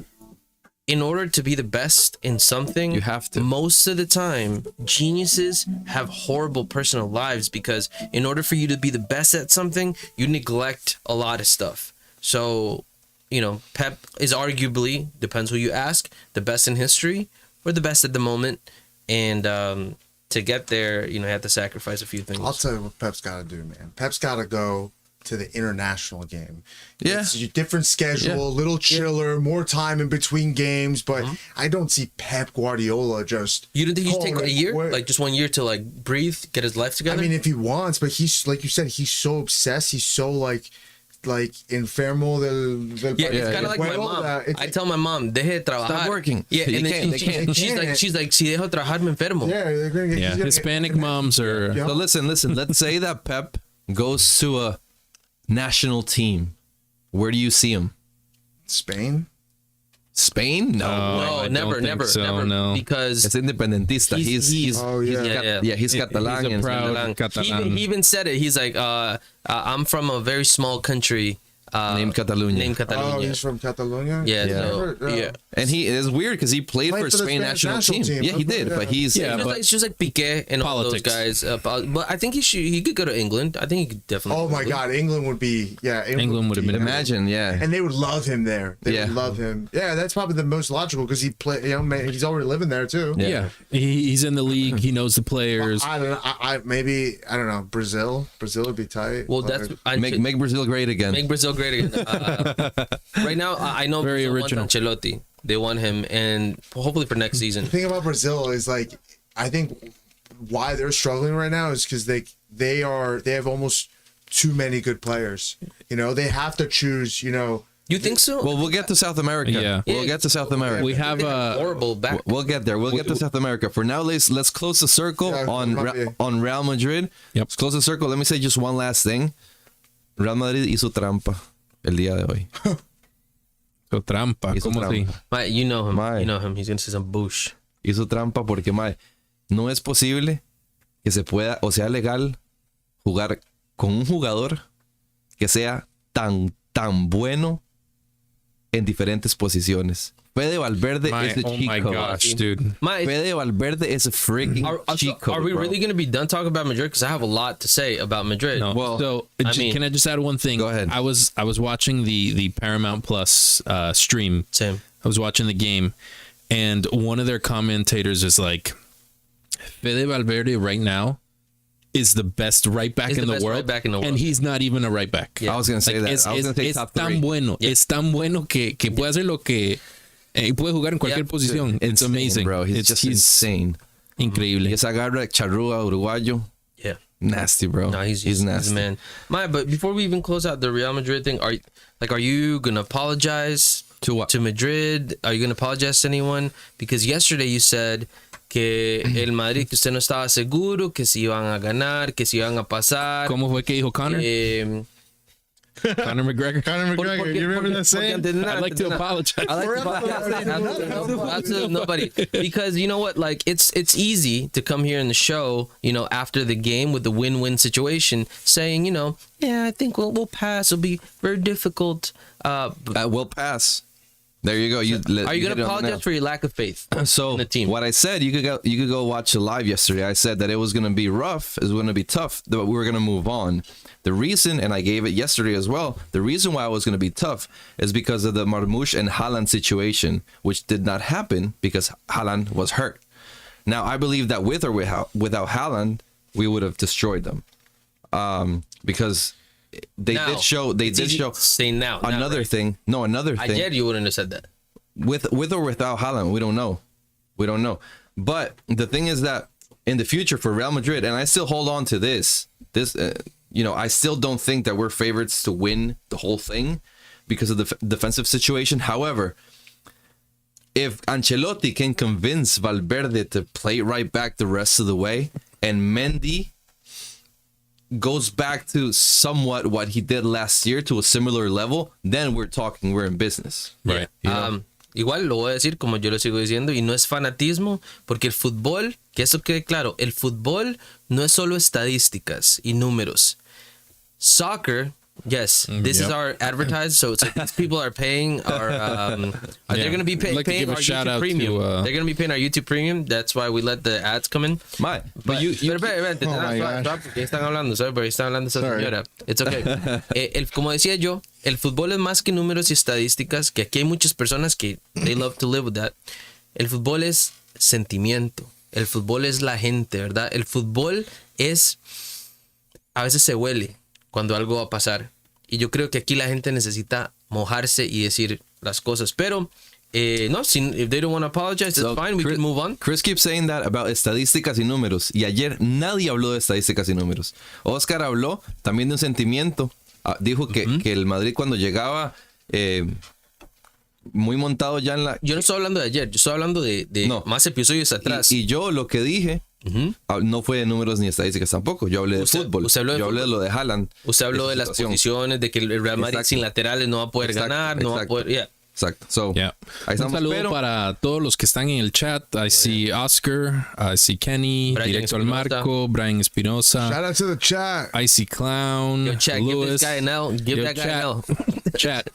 Speaker 2: in order to be the best in something,
Speaker 3: you have to.
Speaker 2: Most of the time, geniuses have horrible personal lives, because in order for you to be the best at something, you neglect a lot of stuff. So, you know, Pep is arguably, depends who you ask, the best in history or the best at the moment. And to get there, you know, you have to sacrifice a few things.
Speaker 4: I'll tell you what Pep's got to do, man. Pep's got to go to the international game.
Speaker 3: Yeah.
Speaker 4: It's a different schedule, a little chiller, more time in between games, but I don't see Pep Guardiola just...
Speaker 2: You don't think he'd take a year? Like just 1 year to like breathe, get his life together?
Speaker 4: I mean, if he wants, but he's, like you said, he's so obsessed, he's so like enfermo del
Speaker 2: it's kind of like my mom. I tell my mom, deje de trabajar.
Speaker 3: Stop working.
Speaker 2: Yeah, and then she's like, si dejo trabajar me enfermo.
Speaker 4: Yeah,
Speaker 5: Hispanic moms are...
Speaker 3: So listen, let's say that Pep goes to a national team, where do you see him?
Speaker 4: Spain?
Speaker 3: Spain? No.
Speaker 2: No,
Speaker 5: I
Speaker 2: never,
Speaker 5: don't think
Speaker 2: never,
Speaker 5: so,
Speaker 2: never.
Speaker 5: no.
Speaker 2: Because
Speaker 3: It's independentista. He's
Speaker 4: Oh, yeah.
Speaker 3: he's Catalan.
Speaker 5: He's a
Speaker 3: and-
Speaker 5: proud Catalan.
Speaker 2: he even said it. He's like, I'm from a very small country
Speaker 3: Named Catalunya.
Speaker 2: Named
Speaker 4: Oh,
Speaker 2: Catalunya.
Speaker 4: he's from Catalonia?
Speaker 2: Yeah,
Speaker 3: Yeah.
Speaker 2: so, yeah.
Speaker 3: And he is weird because he played
Speaker 4: Played
Speaker 3: for
Speaker 4: for the
Speaker 3: Spain
Speaker 4: Spanish
Speaker 3: national team. Yeah, he did.
Speaker 4: Yeah.
Speaker 3: But he's
Speaker 5: Yeah,
Speaker 2: Just
Speaker 5: but-
Speaker 2: like, it's just like Piqué and all those
Speaker 5: Politics.
Speaker 2: guys. But I think he could go to England. I think he could definitely.
Speaker 4: Oh
Speaker 2: go to
Speaker 4: my
Speaker 2: England.
Speaker 4: God, England would be
Speaker 5: England would have been
Speaker 3: imagine, yeah.
Speaker 4: and they would love him there. They
Speaker 3: Yeah.
Speaker 4: would love him. Yeah, that's probably the most logical because he play. You know, he's already living there too.
Speaker 3: Yeah.
Speaker 5: He's in the league. He knows the players.
Speaker 4: I don't know. Maybe I don't know. Brazil would be tight.
Speaker 2: Well, that's
Speaker 3: Make Brazil great again.
Speaker 2: make Brazil great again. Right now, I know
Speaker 5: Very
Speaker 2: Brazil
Speaker 5: original.
Speaker 2: wants Ancelotti. They want him, and hopefully for next season.
Speaker 4: The thing about Brazil is like I think why they're struggling right now is because they have almost too many good players. You know, they have to choose. You know,
Speaker 2: You think so?
Speaker 3: Well, we'll get to South America.
Speaker 5: Yeah.
Speaker 3: We'll get to South America.
Speaker 5: We have
Speaker 2: They have horrible back.
Speaker 3: We'll get there. We'll get to South America. For now, let's close the circle
Speaker 4: Yeah,
Speaker 3: on on Real Madrid.
Speaker 5: Yep.
Speaker 3: Let's close the circle. Let me say just one last thing. Real Madrid hizo trampa el día de hoy.
Speaker 5: So, trampa.
Speaker 3: Hizo
Speaker 5: ¿Cómo así?
Speaker 3: trampa.
Speaker 2: Mate, you know him.
Speaker 3: Mae.
Speaker 2: You know him. He's gonna say some bush.
Speaker 3: Hizo trampa porque, mae, no es posible que se pueda o sea legal jugar con un jugador que sea tan bueno en diferentes posiciones. Fede Valverde es
Speaker 5: Oh my
Speaker 3: chico.
Speaker 5: gosh, dude.
Speaker 2: My,
Speaker 3: Fede Valverde is a freaking chico.
Speaker 2: are we
Speaker 3: bro.
Speaker 2: really gonna be done talking about Madrid? Because I have a lot to say about Madrid.
Speaker 5: No.
Speaker 3: Well,
Speaker 5: so can I just add one thing?
Speaker 3: Go ahead.
Speaker 5: I was watching the Paramount Plus stream.
Speaker 2: Same.
Speaker 5: I was watching the game, and one of their commentators is like, Fede Valverde right now is the best right back
Speaker 2: He's
Speaker 5: in
Speaker 2: the
Speaker 5: the
Speaker 2: best
Speaker 5: world,
Speaker 2: right back in the world.
Speaker 5: and he's not even a right back.
Speaker 3: I was going to say that.
Speaker 5: Es,
Speaker 3: I was going to say
Speaker 5: es
Speaker 3: top
Speaker 5: tan
Speaker 3: three.
Speaker 5: bueno,
Speaker 2: Yeah.
Speaker 5: es tan bueno que puede hacer lo que y puede jugar en cualquier
Speaker 2: Yeah.
Speaker 5: posición. It's
Speaker 3: Insane,
Speaker 5: amazing,
Speaker 3: bro. He's just insane.
Speaker 5: increíble.
Speaker 3: Y esa garra charrúa uruguayo,
Speaker 2: Yeah.
Speaker 3: nasty, bro.
Speaker 2: No, he's
Speaker 3: nasty.
Speaker 2: a man. But before we even close out the Real Madrid thing, are you gonna apologize
Speaker 3: To what?
Speaker 2: to Madrid? Are you gonna apologize to anyone? Because yesterday you said que el Madrid, que usted no estaba seguro, que si iban a ganar, que si iban a pasar.
Speaker 5: ¿Cómo fue que dijo Conor? Conor McGregor.
Speaker 6: Conor McGregor, you remember that saying?
Speaker 5: I'd like to apologize.
Speaker 2: I like to apologize. Nobody, because you know what, like it's easy to come here in the show, you know, after the game with the win-win situation, saying, you know, yeah, I think we'll pass. It'll be very difficult.
Speaker 3: We'll pass. There you go.
Speaker 2: Are you gonna apologize
Speaker 3: nail.
Speaker 2: for your lack of faith
Speaker 3: So
Speaker 2: in the team?
Speaker 3: what I said, you could go watch the live yesterday. I said that it was gonna be rough, it was gonna be tough, but we were gonna move on. The reason, and I gave it yesterday as well, the reason why it was gonna be tough is because of the Marmoush and Haaland situation, which did not happen because Haaland was hurt. Now I believe that with or without Haaland, we would have destroyed them, because they did show.
Speaker 2: Say now.
Speaker 3: Another
Speaker 2: right?
Speaker 3: thing. No, another thing.
Speaker 2: Ayer you wouldn't have said that.
Speaker 3: With or without Haaland, we don't know. But the thing is that in the future for Real Madrid, and I still hold on to this, I still don't think that we're favorites to win the whole thing because of the defensive situation. However, if Ancelotti can convince Valverde to play right back the rest of the way, and Mendy goes back to somewhat what he did last year to a similar level, then we're in business.
Speaker 5: Right.
Speaker 3: You know?
Speaker 2: Igual lo voy a decir como yo lo sigo diciendo, y no es fanatismo, porque el fútbol, que eso quede claro, el fútbol no es solo estadísticas y números. Soccer, yes, this is our advertised, so it's like these people are paying our they're going to be
Speaker 5: I'd like to
Speaker 2: paying
Speaker 5: give a
Speaker 2: our
Speaker 5: shout
Speaker 2: YouTube
Speaker 5: out
Speaker 2: premium.
Speaker 5: to,
Speaker 2: They're going to be paying our YouTube premium. That's why we let the ads come in.
Speaker 3: But
Speaker 2: Pero espérate,
Speaker 6: Oh my gosh.
Speaker 2: porque están hablando, ¿sabes? Porque están hablando esa
Speaker 6: Sorry.
Speaker 2: señora. It's okay. Como decía yo, el fútbol es más que números y estadísticas, que aquí hay muchas personas que they love to live with that. El fútbol es sentimiento. El fútbol es la gente, ¿verdad? El fútbol es... A veces se huele cuando algo va a pasar. Y yo creo que aquí la gente necesita mojarse y decir las cosas. Pero, no, if they don't want to apologize, it's fine, we can move on.
Speaker 3: Chris keeps saying that about estadísticas y números. Y ayer nadie habló de estadísticas y números. Oscar habló también de un sentimiento. Dijo que el Madrid cuando llegaba muy montado ya en la...
Speaker 2: Yo no estoy hablando de ayer, yo estoy hablando de
Speaker 3: No.
Speaker 2: más episodios atrás.
Speaker 3: Y yo lo que dije No fue de números ni estadísticas tampoco. Yo hablé de fútbol. Yo hablé de lo de Haaland.
Speaker 2: Usted habló de las posiciones, de que el Real Madrid sin laterales no va a poder ganar, no va a poder... Yeah.
Speaker 3: Exacto. So,
Speaker 5: Un saludo para todos los que están en el chat. I see Oscar, I see Kenny,
Speaker 2: Brian
Speaker 5: Directo al
Speaker 2: Espinosa.
Speaker 5: Marco, Brian Espinosa.
Speaker 4: Shout out to the chat.
Speaker 5: I see Clown,
Speaker 2: Yo, chat, give
Speaker 5: Lewis.
Speaker 2: this guy an L. Give
Speaker 5: Yo,
Speaker 2: that guy an L.
Speaker 5: Chat,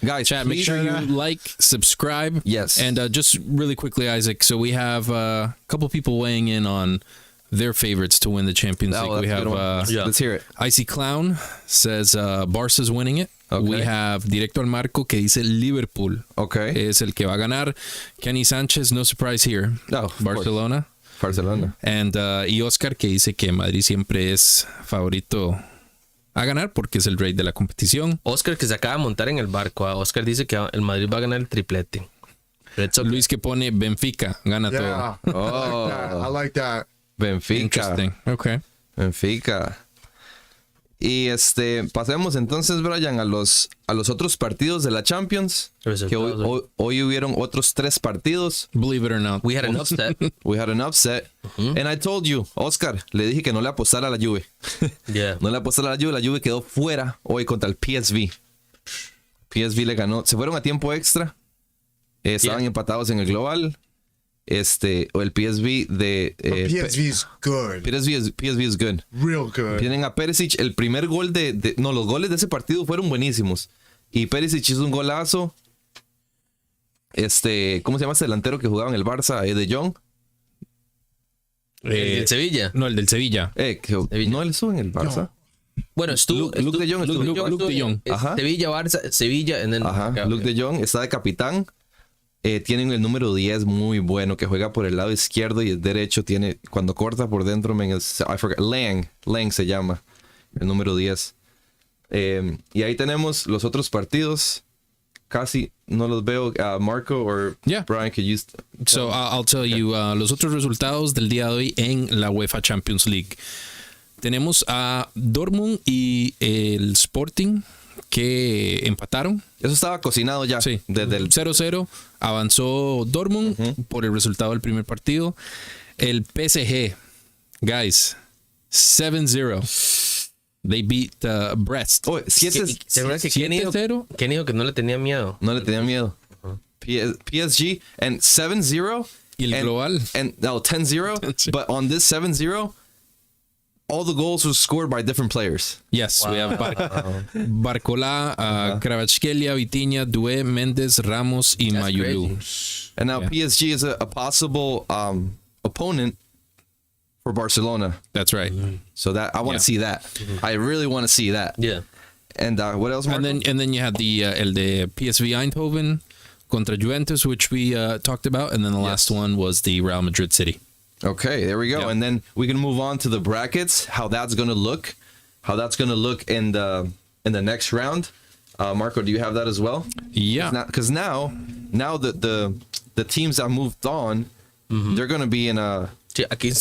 Speaker 3: guys,
Speaker 5: chat. Make
Speaker 3: please,
Speaker 5: sure you like, subscribe.
Speaker 3: Yes.
Speaker 5: And just really quickly, Isaac. So we have a couple people weighing in on their favorites to win the Champions League.
Speaker 3: that's
Speaker 5: We
Speaker 3: a
Speaker 5: have
Speaker 3: good one. Let's hear it.
Speaker 5: Icy Clown says Barca's winning it.
Speaker 3: Okay.
Speaker 5: We have Directo al Marco que dice Liverpool.
Speaker 3: Okay.
Speaker 5: Es el que va a ganar. Kenny Sánchez, no surprise here.
Speaker 3: No, of
Speaker 5: Barcelona.
Speaker 3: Barcelona.
Speaker 5: And y Oscar que dice que Madrid siempre es favorito a ganar porque es el rey de la competición.
Speaker 2: Oscar, que se acaba de montar en el barco. Oscar dice que el Madrid va a ganar el triplete.
Speaker 5: Luis que pone Benfica, gana
Speaker 4: Yeah.
Speaker 5: todo.
Speaker 4: I like that.
Speaker 3: Benfica.
Speaker 5: Interesting. Okay.
Speaker 3: Benfica. Y pasemos entonces, Brian, a los otros partidos de la Champions. Que hoy hubieron otros 3 partidos.
Speaker 5: Believe it or not.
Speaker 2: We had an upset.
Speaker 3: We had an upset. And I told you, Oscar, le dije que no le apostara a la Juve.
Speaker 2: Yeah.
Speaker 3: No le apostara a la Juve. La Juve quedó fuera hoy contra el PSV. PSV le ganó. Se fueron a tiempo extra. Estaban empatados en el global. O el PSV de...
Speaker 4: PSV is good.
Speaker 3: PSV is good.
Speaker 4: Real good.
Speaker 3: Tienen a Perisic. El primer gol los goles de ese partido fueron buenísimos. Y Perisic hizo un golazo. ¿Cómo se llama ese delantero que jugaba en el Barça? De Jong.
Speaker 2: El del Sevilla.
Speaker 5: No, el del Sevilla.
Speaker 3: No, él estuvo en el Barça.
Speaker 2: Bueno,
Speaker 3: Luke de Jong estuvo.
Speaker 5: Luke de Jong.
Speaker 3: Ajá.
Speaker 2: Sevilla, Barça, Sevilla.
Speaker 3: Ajá. Luke de Jong está de capitán. Tienen el número 10 muy bueno que juega por el lado izquierdo y el derecho tiene, cuando corta por dentro, Lang se llama, el número 10. Y ahí tenemos los otros partidos. Casi no los veo. Marco o Brian, que
Speaker 5: So I'll tell you los otros resultados del día de hoy en la UEFA Champions League. Tenemos a Dortmund y el Sporting que empataron.
Speaker 3: Eso estaba cocinado ya.
Speaker 5: Sí,
Speaker 3: desde el
Speaker 5: 0-0 avanzó Dortmund por el resultado del primer partido. El PSG, guys, 7-0. They beat Brest.
Speaker 3: Oh,
Speaker 2: 7-0. ¿Quién dijo que no le tenía miedo?
Speaker 3: No le tenía miedo. PSG and 7-0.
Speaker 5: Y el global.
Speaker 3: And 10-0. But on this 7-0, all the goals were scored by different players.
Speaker 5: Yes, we have Barcola, Kvaratskhelia, Vitinha, Doué, Mendes, Ramos y Mayulu.
Speaker 3: And now PSG is a possible opponent for Barcelona.
Speaker 5: That's right.
Speaker 3: So that I want to see that. I really want to see that.
Speaker 2: Yeah.
Speaker 3: And what else? Marco?
Speaker 5: And then you had the el de PSV Eindhoven contra Juventus, which we talked about, and then the last one was the Real Madrid City.
Speaker 3: Okay, there we go.
Speaker 5: Yep.
Speaker 3: And then we can move on to the brackets, how that's going to look in the next round. Marco, do you have that as well?
Speaker 5: Yeah.
Speaker 3: Because now the teams that moved on, they're going to be in
Speaker 2: Sí, aquí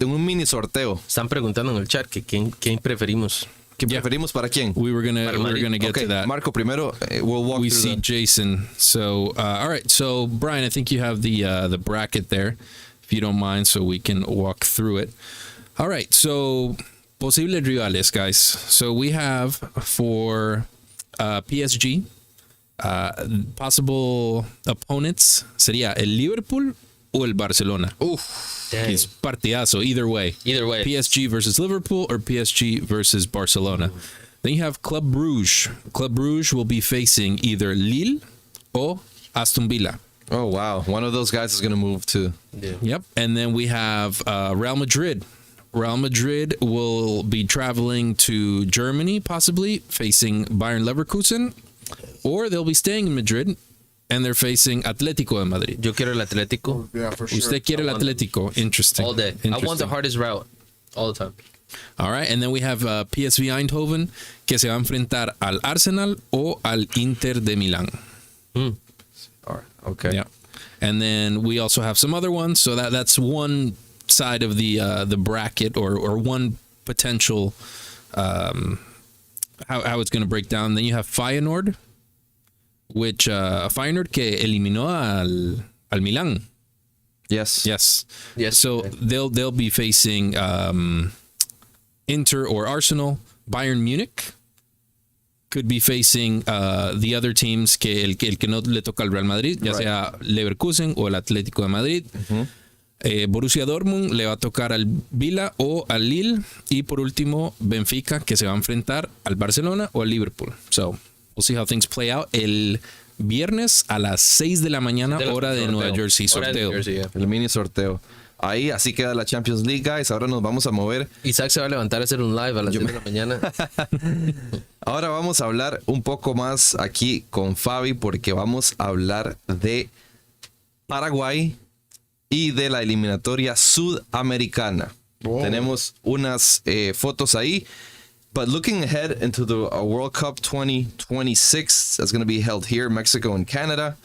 Speaker 3: en un mini sorteo.
Speaker 2: están preguntando en el chat que quién preferimos.
Speaker 3: ¿Qué preferimos para quién?
Speaker 5: We were gonna get to that.
Speaker 3: Marco, primero, we'll walk
Speaker 5: We
Speaker 3: through
Speaker 5: see
Speaker 3: that.
Speaker 5: Jason. So all right. So Brian, I think you have the bracket there, if you don't mind, so we can walk through it. All right. So posibles rivales, guys. So we have for PSG possible opponents sería el Liverpool o el Barcelona. It's partidazo either way.
Speaker 2: Either way.
Speaker 5: PSG versus Liverpool or PSG versus Barcelona. Then you have Club Brugge. Club Brugge will be facing either Lille or Aston Villa.
Speaker 3: Oh, wow. One of those guys is going to move to...
Speaker 5: Yep. And then we have Real Madrid. Real Madrid will be traveling to Germany, possibly, facing Bayern Leverkusen. Or they'll be staying in Madrid, and they're facing Atlético de Madrid.
Speaker 2: Yo quiero el Atlético.
Speaker 4: Yeah, for sure.
Speaker 5: Usted quiere el Atlético. Interesting.
Speaker 2: All day. I want the
Speaker 5: Interesting.
Speaker 2: hardest route. All the time.
Speaker 5: All right, and then we have PSV Eindhoven, que se va a enfrentar al Arsenal o al Inter de Milán.
Speaker 3: All right. Okay.
Speaker 5: Yeah, and then we also have some other ones. So that's one side of the bracket, or one potential how it's going to break down. Then you have Feyenoord, which Feyenoord que eliminó al Milán.
Speaker 3: Yes.
Speaker 5: Yes.
Speaker 2: Yes.
Speaker 5: So they'll be facing Inter or Arsenal. Bayern Munich could be facing the other teams el que no le toca al Real Madrid, ya sea Leverkusen o el Atlético de Madrid. Borussia Dortmund le va a tocar al Villa o al Lille. Y por último, Benfica, que se va a enfrentar al Barcelona o al Liverpool. So, we'll see how things play out. El viernes a las 6 de la mañana, hora de Nueva Jersey, sorteo.
Speaker 3: El mini sorteo. Ahí, así queda la Champions League, guys. Ahora nos vamos a mover.
Speaker 2: Isaac se va a levantar a hacer un live a las 10 de la mañana.
Speaker 3: Ahora vamos a hablar un poco más aquí con Fabi, porque vamos a hablar de Paraguay y de la eliminatoria sudamericana.
Speaker 4: Wow.
Speaker 3: Tenemos unas fotos ahí. But looking ahead into the World Cup 2026, that's going to be held here, Mexico and Canada.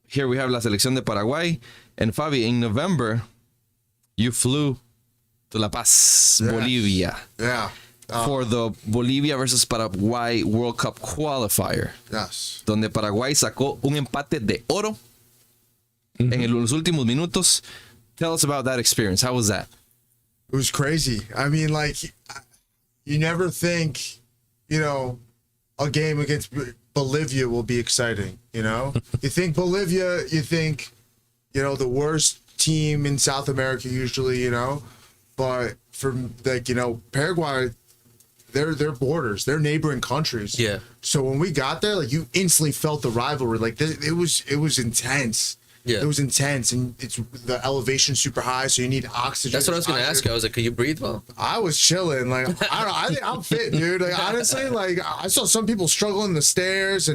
Speaker 3: Here we have la selección de Paraguay. And Fabi, in November, you flew to La Paz, Bolivia.
Speaker 4: Yeah.
Speaker 3: For the Bolivia versus Paraguay World Cup qualifier.
Speaker 4: Yes.
Speaker 3: Donde Paraguay sacó un empate de oro en los últimos minutos. Tell us about that experience. How was that?
Speaker 4: It was crazy. I mean, like, you never think, a game against Bolivia will be exciting, You think Bolivia, you think, the worst team in South America usually, but from Paraguay, they're borders, they're neighboring countries.
Speaker 2: Yeah.
Speaker 4: So when we got there, like, you instantly felt the rivalry. Like, it was intense.
Speaker 2: Yeah.
Speaker 4: It was intense, and it's the elevation super high, so you need oxygen.
Speaker 2: That's what I was going to ask you. I was like, could you breathe well?
Speaker 4: I was chilling. Like, I don't know. I think I'm fit, dude. Like, honestly, like, I saw some people struggling the stairs,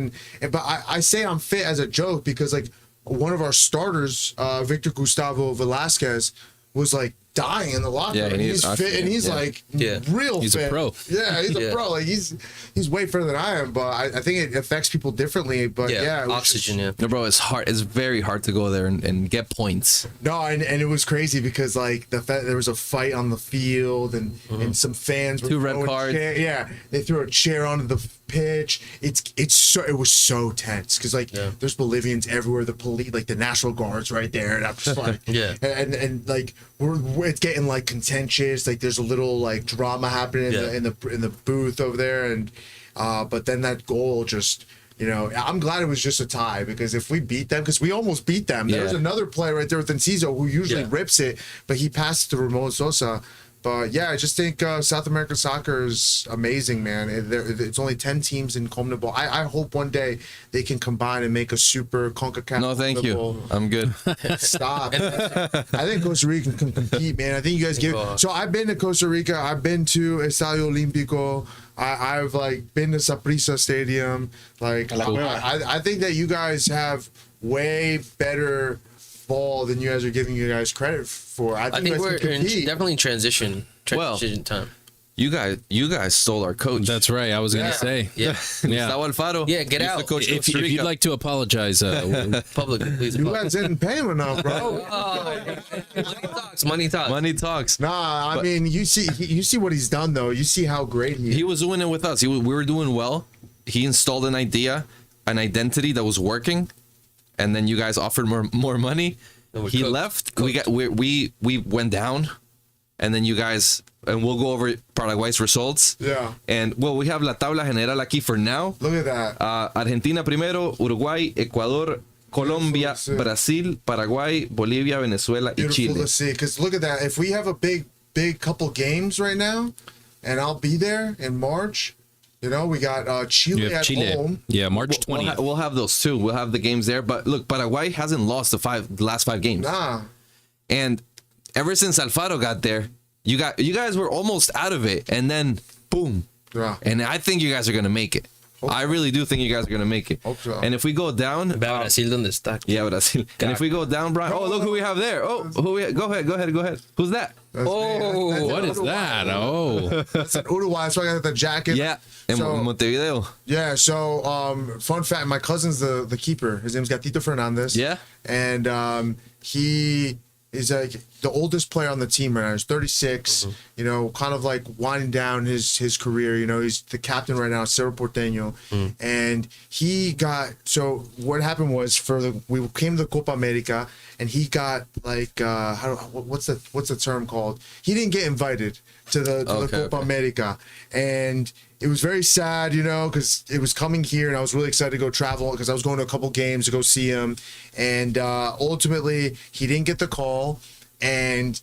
Speaker 4: but I say I'm fit as a joke because, like, one of our starters, Victor Gustavo Velasquez, was like dying in the locker room.
Speaker 3: Yeah,
Speaker 4: And he's fit, and he's like real
Speaker 5: He's
Speaker 4: fit.
Speaker 5: a pro.
Speaker 4: Yeah, he's a pro. Like, he's way further than I am, but I think it affects people differently. But yeah, it was
Speaker 2: oxygen.
Speaker 4: just-
Speaker 3: No, bro, it's hard. It's very hard to go there and get points.
Speaker 4: No, and it was crazy because like there was a fight on the field and some fans were
Speaker 3: Two red
Speaker 4: throwing
Speaker 3: cards.
Speaker 4: Yeah, they threw a chair onto the pitch. It was so tense because like there's Bolivians everywhere. The police, like the National Guard's right there, and I'm just like and like it's getting like contentious. Like there's a little like drama happening in the booth over there, and but then that goal just. I'm glad it was just a tie because if we beat them, because we almost beat them. There's another player right there with Enciso who usually rips it, but he passed to Ramon Sosa. But yeah, I just think South American soccer is amazing, man. It's only 10 teams in CONMEBOL. I hope one day they can combine and make a super CONCACAF.
Speaker 3: No, thank you. I'm good.
Speaker 4: Stop. I think Costa Rica can compete, man. I think you guys So I've been to Costa Rica. I've been to Estadio Olímpico. I've like been to Saprissa Stadium. Like I think that you guys have way better ball than you guys are giving you guys credit for. I think
Speaker 2: we're definitely in transition time.
Speaker 3: You guys stole our coach.
Speaker 5: That's right. I was going to say.
Speaker 2: Yeah.
Speaker 3: Gustavo Alfaro.
Speaker 2: Yeah, get
Speaker 3: He's
Speaker 2: out.
Speaker 3: the coach of
Speaker 5: If
Speaker 3: Costa Rica.
Speaker 5: you'd like to apologize,
Speaker 2: Publicly, please.
Speaker 4: You guys didn't pay him enough, bro.
Speaker 2: Money talks.
Speaker 3: Money talks.
Speaker 4: Nah, I mean, you see what he's done though. You see how great he is.
Speaker 3: He was doing it with us. We were doing well. He installed an idea, an identity that was working, and then you guys offered more money. He left. We went down, and then you guys, and we'll go over Paraguay's results.
Speaker 4: Yeah.
Speaker 3: And well, we have la tabla general aquí for now.
Speaker 4: Look at that.
Speaker 3: Argentina primero, Uruguay, Ecuador, Colombia,
Speaker 4: Beautiful to see.
Speaker 3: Brasil, Paraguay, Bolivia, Venezuela, y
Speaker 4: Beautiful
Speaker 3: Chile.
Speaker 4: to see. Because look at that. If we have a big couple games right now, and I'll be there in March. We got Chile at home.
Speaker 5: Yeah, March 20th.
Speaker 3: We'll have those too. We'll have the games there. But look, Paraguay hasn't lost the last five games.
Speaker 4: Nah.
Speaker 3: And ever since Alfaro got there, you guys were almost out of it, and then boom.
Speaker 4: Yeah.
Speaker 3: And I think you guys are gonna make it. I really do think you guys are gonna make it.
Speaker 4: Hope so.
Speaker 3: And if we go down,
Speaker 2: Brasil, ¿dónde está?
Speaker 3: yeah, Brasil. And if we go down, Brian, look who we have there. Go ahead. Who's that?
Speaker 5: What is that? Oh.
Speaker 4: That's in Uruguay. That's why I got the jacket.
Speaker 3: Yeah, in
Speaker 4: So-
Speaker 3: Montevideo.
Speaker 4: Yeah, so fun fact, my cousin's the keeper. His name's Gatito Fernandez.
Speaker 3: Yeah.
Speaker 4: And he is like the oldest player on the team right now. He's 36. You know, kind of like winding down his career. You know, he's the captain right now, Cerro Porteño, and he got. So what happened was we came to the Copa America, and he got like what's the term called? He didn't get invited to the Copa America, and it was very sad, you know, because it was coming here, and I was really excited to go travel because I was going to a couple games to go see him, and ultimately he didn't get the call, and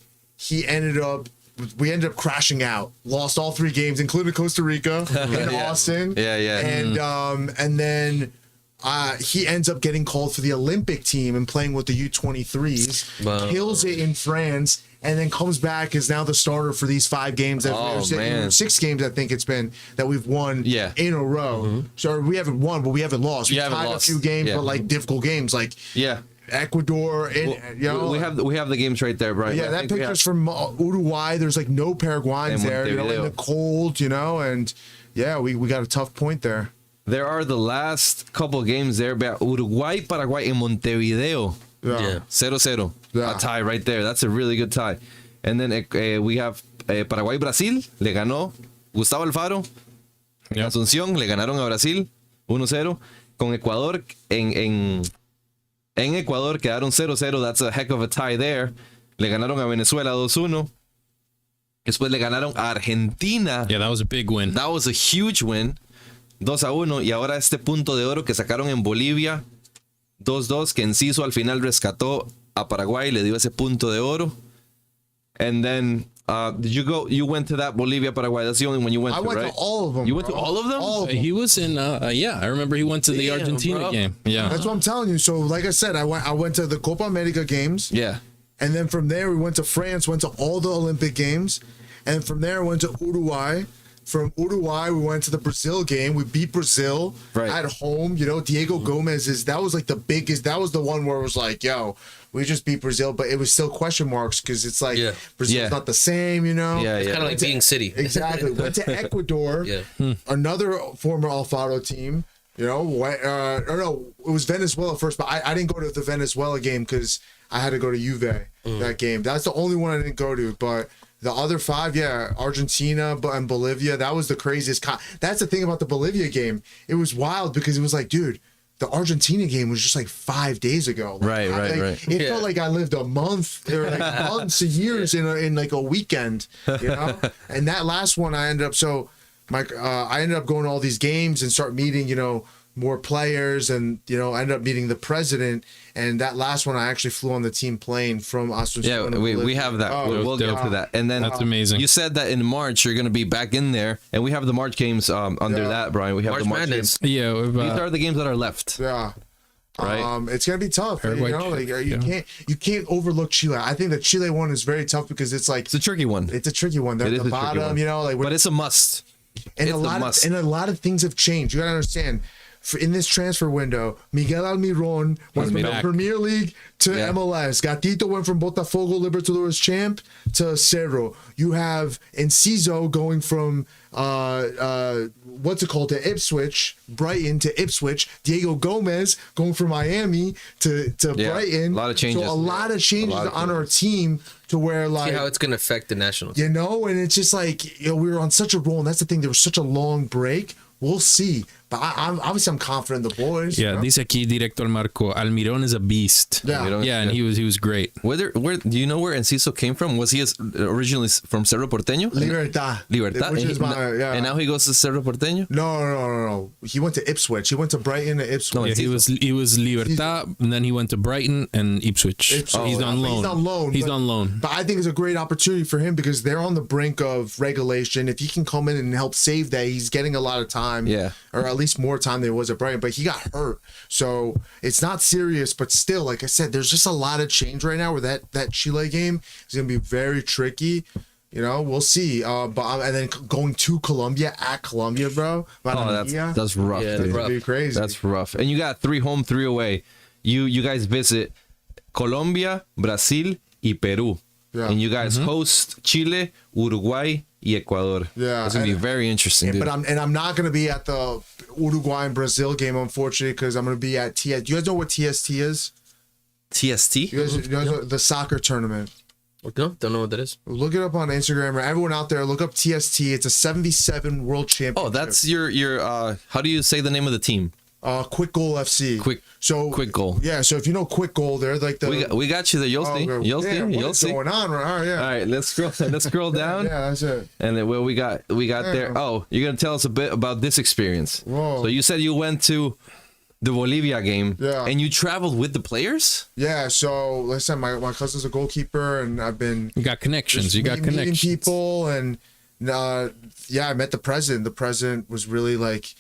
Speaker 4: we ended up crashing out, lost all 3 games, including Costa Rica and Austin, and then he ends up getting called for the Olympic team and playing with the U23s, kills it in France, and then comes back as now the starter for these 5 games. 6 games, I think it's been, that we've won in a row. So we haven't won, but we haven't lost. We tied a few games, but like difficult games, like Ecuador. And, you know,
Speaker 3: we have the games right there, Brian.
Speaker 4: Yeah, that picture's from Uruguay. There's like no Paraguayans there, you know, in the cold, you know, and yeah, we got a tough point there.
Speaker 3: There are the last couple games there. Uruguay, Paraguay, and Montevideo. 0-0. A tie right there. That's a really good tie. And then we have Paraguay, Brasil. Le ganó Gustavo Alfaro. Asunción le ganaron a Brasil 1-0. Con Ecuador en Ecuador quedaron 0-0. That's a heck of a tie there. Le ganaron a Venezuela 2-1. Después le ganaron a Argentina.
Speaker 5: Yeah, that was a big win.
Speaker 3: That was a huge win. 2-1. Y ahora este punto de oro que sacaron en Bolivia 2-2, que Enciso al final rescató a Paraguay, le dio ese punto de oro. And then you went to that Bolivia Paraguay. That's the only one you went to, right?
Speaker 4: I went to all of them.
Speaker 3: You went to all of them?
Speaker 4: All of them.
Speaker 5: He was in I remember he went to the Argentina game. Yeah.
Speaker 4: That's what I'm telling you. So like I said, I went to the Copa America games.
Speaker 3: Yeah.
Speaker 4: And then from there we went to France, went to all the Olympic games. And from there went to Uruguay. From Uruguay, we went to the Brazil game. We beat Brazil at home. You know, Diego Gomez that was like the biggest. That was the one where it was like, yo, we just beat Brazil, but it was still question marks because it's like Brazil's not the same, you know?
Speaker 2: It's kind of like beating City.
Speaker 4: Exactly. Went to Ecuador, another former Alfaro team. You know, or no, it was Venezuela first, but I didn't go to the Venezuela game because I had to go to Juve that game. That's the only one I didn't go to, but the other 5, Argentina and Bolivia, that was the craziest. That's the thing about the Bolivia game. It was wild because it was like, dude, the Argentina game was just like 5 days ago. Like,
Speaker 3: right.
Speaker 4: It felt like I lived a month or like months of years in like a weekend, you know? And that last one I ended up, I ended up going to all these games and start meeting, you know, more players, and you know, I ended up meeting the president. And that last one, I actually flew on the team plane from Asencio.
Speaker 3: Yeah, we have that. We'll get to that. And then
Speaker 5: that's amazing.
Speaker 3: You said that in March you're going to be back in there, and we have the March games under that, Brian. We have the March games.
Speaker 5: Yeah,
Speaker 3: these are the games that are left.
Speaker 4: Yeah.
Speaker 3: Right.
Speaker 4: It's gonna be tough. You know, like you can't overlook Chile. I think the Chile one is very tough because it's like
Speaker 3: it's a tricky one.
Speaker 4: It's a tricky one. They're at the bottom, you know, like,
Speaker 3: but it's a must.
Speaker 4: And a lot of things have changed. You gotta understand. In this transfer window, Miguel Almiron went from the Premier League to MLS. Gatito went from Botafogo Libertadores champ to Cerro. You have Enciso going from to Ipswich, Brighton to Ipswich. Diego Gomez going from Miami to Brighton.
Speaker 3: A lot of changes.
Speaker 4: So a lot of changes on our team to where like
Speaker 2: see how it's gonna affect the nationals.
Speaker 4: You know, and it's just like, you know, we were on such a roll, and that's the thing. There was such a long break. We'll see. But I'm confident in the boys.
Speaker 5: Yeah,
Speaker 4: you know?
Speaker 5: Dice aquí director Marco, Almiron is a beast.
Speaker 4: Yeah,
Speaker 5: and he was great.
Speaker 3: Where do you know where Enciso came from? Was he originally from Cerro Porteño?
Speaker 4: Libertad. Which is
Speaker 3: and now he goes to Cerro Porteño?
Speaker 4: No. He went to Ipswich. He went to Brighton and Ipswich.
Speaker 5: No, he was Libertad, and then he went to Brighton and Ipswich. He's on loan. He's on loan.
Speaker 4: But I think it's a great opportunity for him because they're on the brink of regulation. If he can come in and help save that, he's getting a lot of time.
Speaker 3: Yeah.
Speaker 4: Or at least more time than it was at Brighton. But he got hurt. So it's not serious, but still, like I said, there's just a lot of change right now where that Chile game is going to be very tricky. You know, we'll see. And then going to Colombia at Colombia, bro.
Speaker 3: That's rough.
Speaker 2: Yeah,
Speaker 3: dude.
Speaker 2: rough.
Speaker 4: Be crazy.
Speaker 3: That's rough. And you got 3 home, 3 away. You guys visit Colombia, Brazil, y Peru. Yeah. And you guys host Chile, Uruguay, y Ecuador.
Speaker 4: Yeah.
Speaker 3: It's going to be very interesting, dude.
Speaker 4: But I'm not going to be at the Uruguay and Brazil game, unfortunately, because I'm going to be at TST. Do you guys know what TST is?
Speaker 3: TST?
Speaker 4: You guys know the soccer tournament.
Speaker 2: No, don't know what that is.
Speaker 4: Look it up on Instagram, or everyone out there, look up TST. It's a 77 World Championship.
Speaker 3: Oh, that's your how do you say the name of the team?
Speaker 4: Quick Goal FC.
Speaker 3: Quick Goal.
Speaker 4: Yeah, so if you know Quick Goal, they're like the.
Speaker 3: We got you there. You'll see.
Speaker 4: Okay.
Speaker 3: You'll see.
Speaker 4: Damn,
Speaker 3: You'll
Speaker 4: what's
Speaker 3: see.
Speaker 4: going on? All right, yeah.
Speaker 3: All right, let's scroll down.
Speaker 4: Yeah, that's it.
Speaker 3: And then what we got there. Oh, you're gonna tell us a bit about this experience.
Speaker 4: Whoa.
Speaker 3: So you said you went to the Bolivia game.
Speaker 4: Yeah.
Speaker 3: And you traveled with the players?
Speaker 4: Yeah, so listen, my cousin's a goalkeeper, and I've been.
Speaker 5: You got connections. You got
Speaker 4: meeting
Speaker 5: connections.
Speaker 4: people, and yeah, I met the president. The president was really like,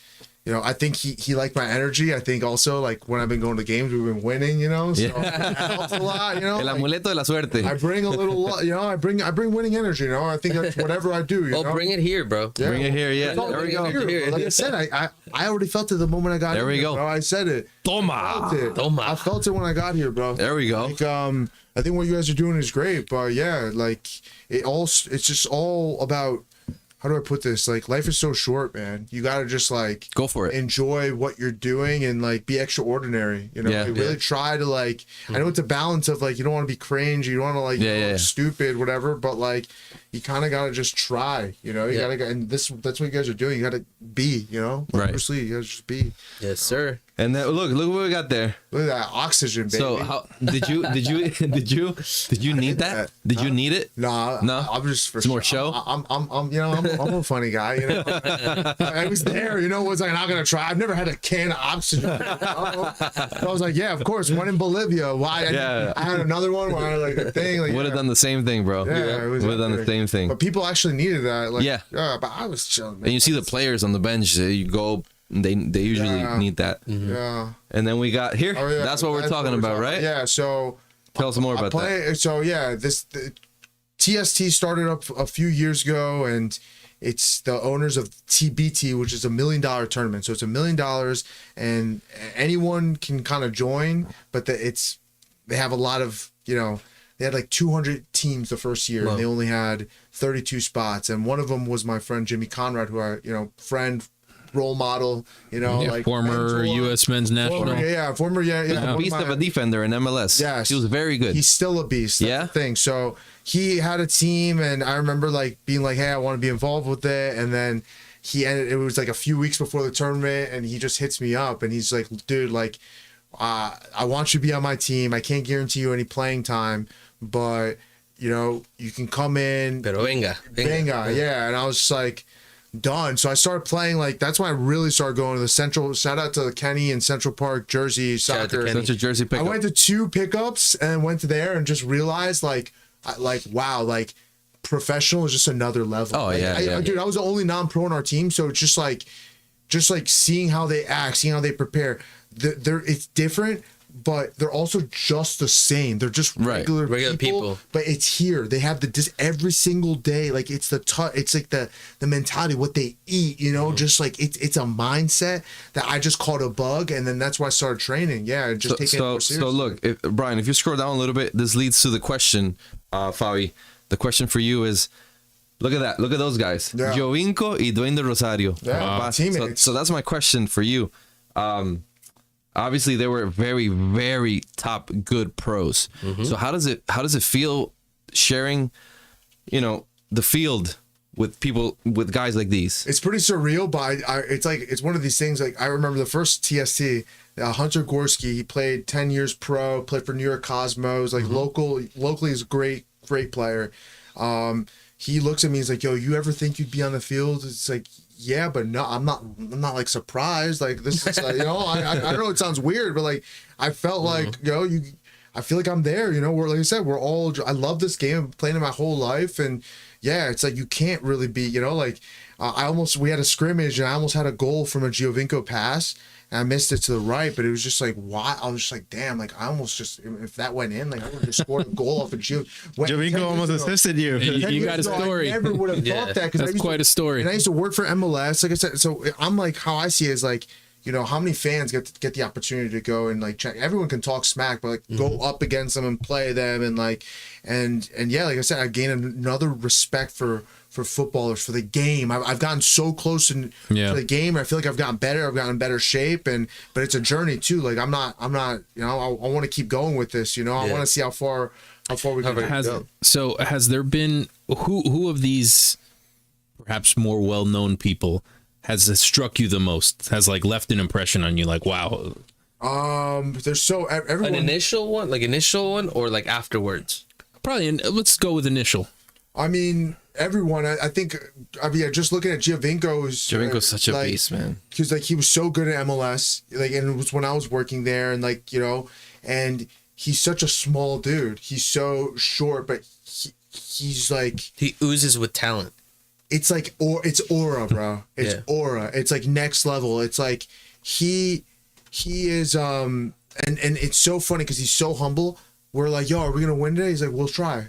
Speaker 4: I think he liked my energy. I think also, like, when I've been going to games, we've been winning, so it helps a lot,
Speaker 3: El amuleto de la suerte.
Speaker 4: I bring a little, I bring winning energy, I think that's whatever I do,
Speaker 2: Bring it here, bro.
Speaker 4: Yeah.
Speaker 3: Bring it here, yeah.
Speaker 4: It's all
Speaker 3: There we go.
Speaker 4: here. Like I said, I already felt it the moment I got
Speaker 3: There we
Speaker 4: here,
Speaker 3: go.
Speaker 4: bro. I said it.
Speaker 3: Toma.
Speaker 4: I felt it when I got here, bro.
Speaker 3: There we go.
Speaker 4: Like, I think what you guys are doing is great, but yeah, like it's just all about, how do I put this? Like, life is so short, man. You gotta just like
Speaker 3: Go for it.
Speaker 4: enjoy what you're doing and like be extraordinary.
Speaker 3: Yeah.
Speaker 4: Like, really try to like. I know it's a balance of like, you don't want to be cringe, you don't want to like look stupid, whatever. But like, you kind of gotta just try. You gotta, and that's what you guys are doing. You gotta be.
Speaker 3: Right.
Speaker 4: Bruce Lee, you gotta just be.
Speaker 2: Yes, sir.
Speaker 3: And then look what we got there.
Speaker 4: Look at that oxygen, baby.
Speaker 3: So how did you need that? Did you need it?
Speaker 4: No. I'm just for
Speaker 3: It's more show?
Speaker 4: I'm I'm a funny guy. I was there. Was like, not gonna try. I've never had a can of oxygen. So I was like, yeah, of course. One in Bolivia. Why?
Speaker 3: Yeah.
Speaker 4: I had another one where I had like a thing. Like,
Speaker 3: Would have done the same thing, bro.
Speaker 4: Yeah,
Speaker 3: Would have done the same thing.
Speaker 4: But people actually needed that. Like,
Speaker 3: Yeah.
Speaker 4: But I was chilling. Man.
Speaker 3: And you see the players on the bench. You go. They usually need that.
Speaker 4: Yeah.
Speaker 3: And then we got here.
Speaker 4: Oh, yeah.
Speaker 3: That's what we're talking about, right?
Speaker 4: Yeah. So.
Speaker 3: Tell us more about that.
Speaker 4: So yeah, the TST started up a few years ago, and it's the owners of TBT, which is $1 million tournament. So it's $1 million, and anyone can kind of join, but they have a lot of, they had like 200 teams the first year, and they only had 32 spots. And one of them was my friend Jimmy Conrad, who I, role model, like
Speaker 5: former
Speaker 4: mentor.
Speaker 5: U.S. men's national.
Speaker 4: Former
Speaker 3: Beast of a defender in MLS.
Speaker 4: Yes.
Speaker 3: He was very good.
Speaker 4: He's still a beast. That's the thing. So he had a team, and I remember like being like, hey, I want to be involved with it. And then it was like a few weeks before the tournament, and he just hits me up, and he's like, dude, like, I want you to be on my team. I can't guarantee you any playing time, but you can come in.
Speaker 2: Pero venga.
Speaker 4: Yeah. And I was just like, done. So I started playing, like, that's when I really started going to the Central. Shout out to Kenny in Central Park, Jersey soccer.
Speaker 3: Such a Jersey pickup.
Speaker 4: I went to 2 pickups and went to there and just realized wow, like professional is just another level.
Speaker 3: Oh, yeah,
Speaker 4: Dude, I was the only non-pro on our team, so it's just like seeing how they act, seeing how they prepare. It's different, but they're also just the same. They're just regular people. But it's here. They have every single day. Like, it's it's like the mentality, what they eat. Just like it's a mindset that I just caught a bug, and then that's why I started training. Yeah, just taking it more seriously.
Speaker 3: So look, Brian, if you scroll down a little bit, this leads to the question, Fabi. The question for you is, look at that. Look at those guys.
Speaker 4: Yeah.
Speaker 3: Jovinko y Dwayne de Rosario.
Speaker 4: Yeah, teammates.
Speaker 3: So that's my question for you. Obviously, they were very, very top good pros. Mm-hmm. So how does it feel sharing, the field with people, with guys like these?
Speaker 4: It's pretty surreal, but it's one of these things. Like, I remember the first TST, Hunter Gorski. He played 10 years pro, played for New York Cosmos. Like, locally is a great player. He looks at me. He's like, "Yo, you ever think you'd be on the field?" It's like, yeah, but no, I'm not like surprised. Like, this is like, I know it sounds weird, but like, I felt like, I feel like I'm there, we're, like I said, I love this game. I've been playing it my whole life. And yeah, it's like, you can't really be, we had a scrimmage, and I almost had a goal from a Giovinco pass, and I missed it to the right, but it was just like, why? I was just like, damn, like, I almost just, if that went in, like, I would have just scored a goal off of
Speaker 6: Giovinco almost assisted you.
Speaker 5: You got a story.
Speaker 4: I never would have thought that.
Speaker 5: That's quite a story.
Speaker 4: And I used to work for MLS, like I said. So I'm like, how I see it is like, how many fans get the opportunity to go and like check? Everyone can talk smack, but like go up against them and play them, and like, and yeah, like I said, I gained another respect for footballers, for the game. I've gotten so close to the game. I feel like I've gotten better. I've gotten in better shape, but it's a journey too. Like, I'm not. I want to keep going with this. I want to see how far how far we can go.
Speaker 5: So has there been who of these perhaps more well-known people has struck you the most? Has like left an impression on you? Like, wow.
Speaker 4: There's so everyone.
Speaker 2: An initial one, or like afterwards.
Speaker 5: Probably. Let's go with initial.
Speaker 4: I mean, everyone. I think. I mean, just looking at Giovinco's.
Speaker 3: Giovinco's such a beast, man.
Speaker 4: Because like he was so good at MLS. Like, and it was when I was working there, and like and he's such a small dude. He's so short, but he's like
Speaker 2: he oozes with talent.
Speaker 4: It's like it's aura, bro. It's aura. It's like next level. It's like he is and it's so funny because he's so humble. We're like, yo, are we gonna win today? He's like, we'll try.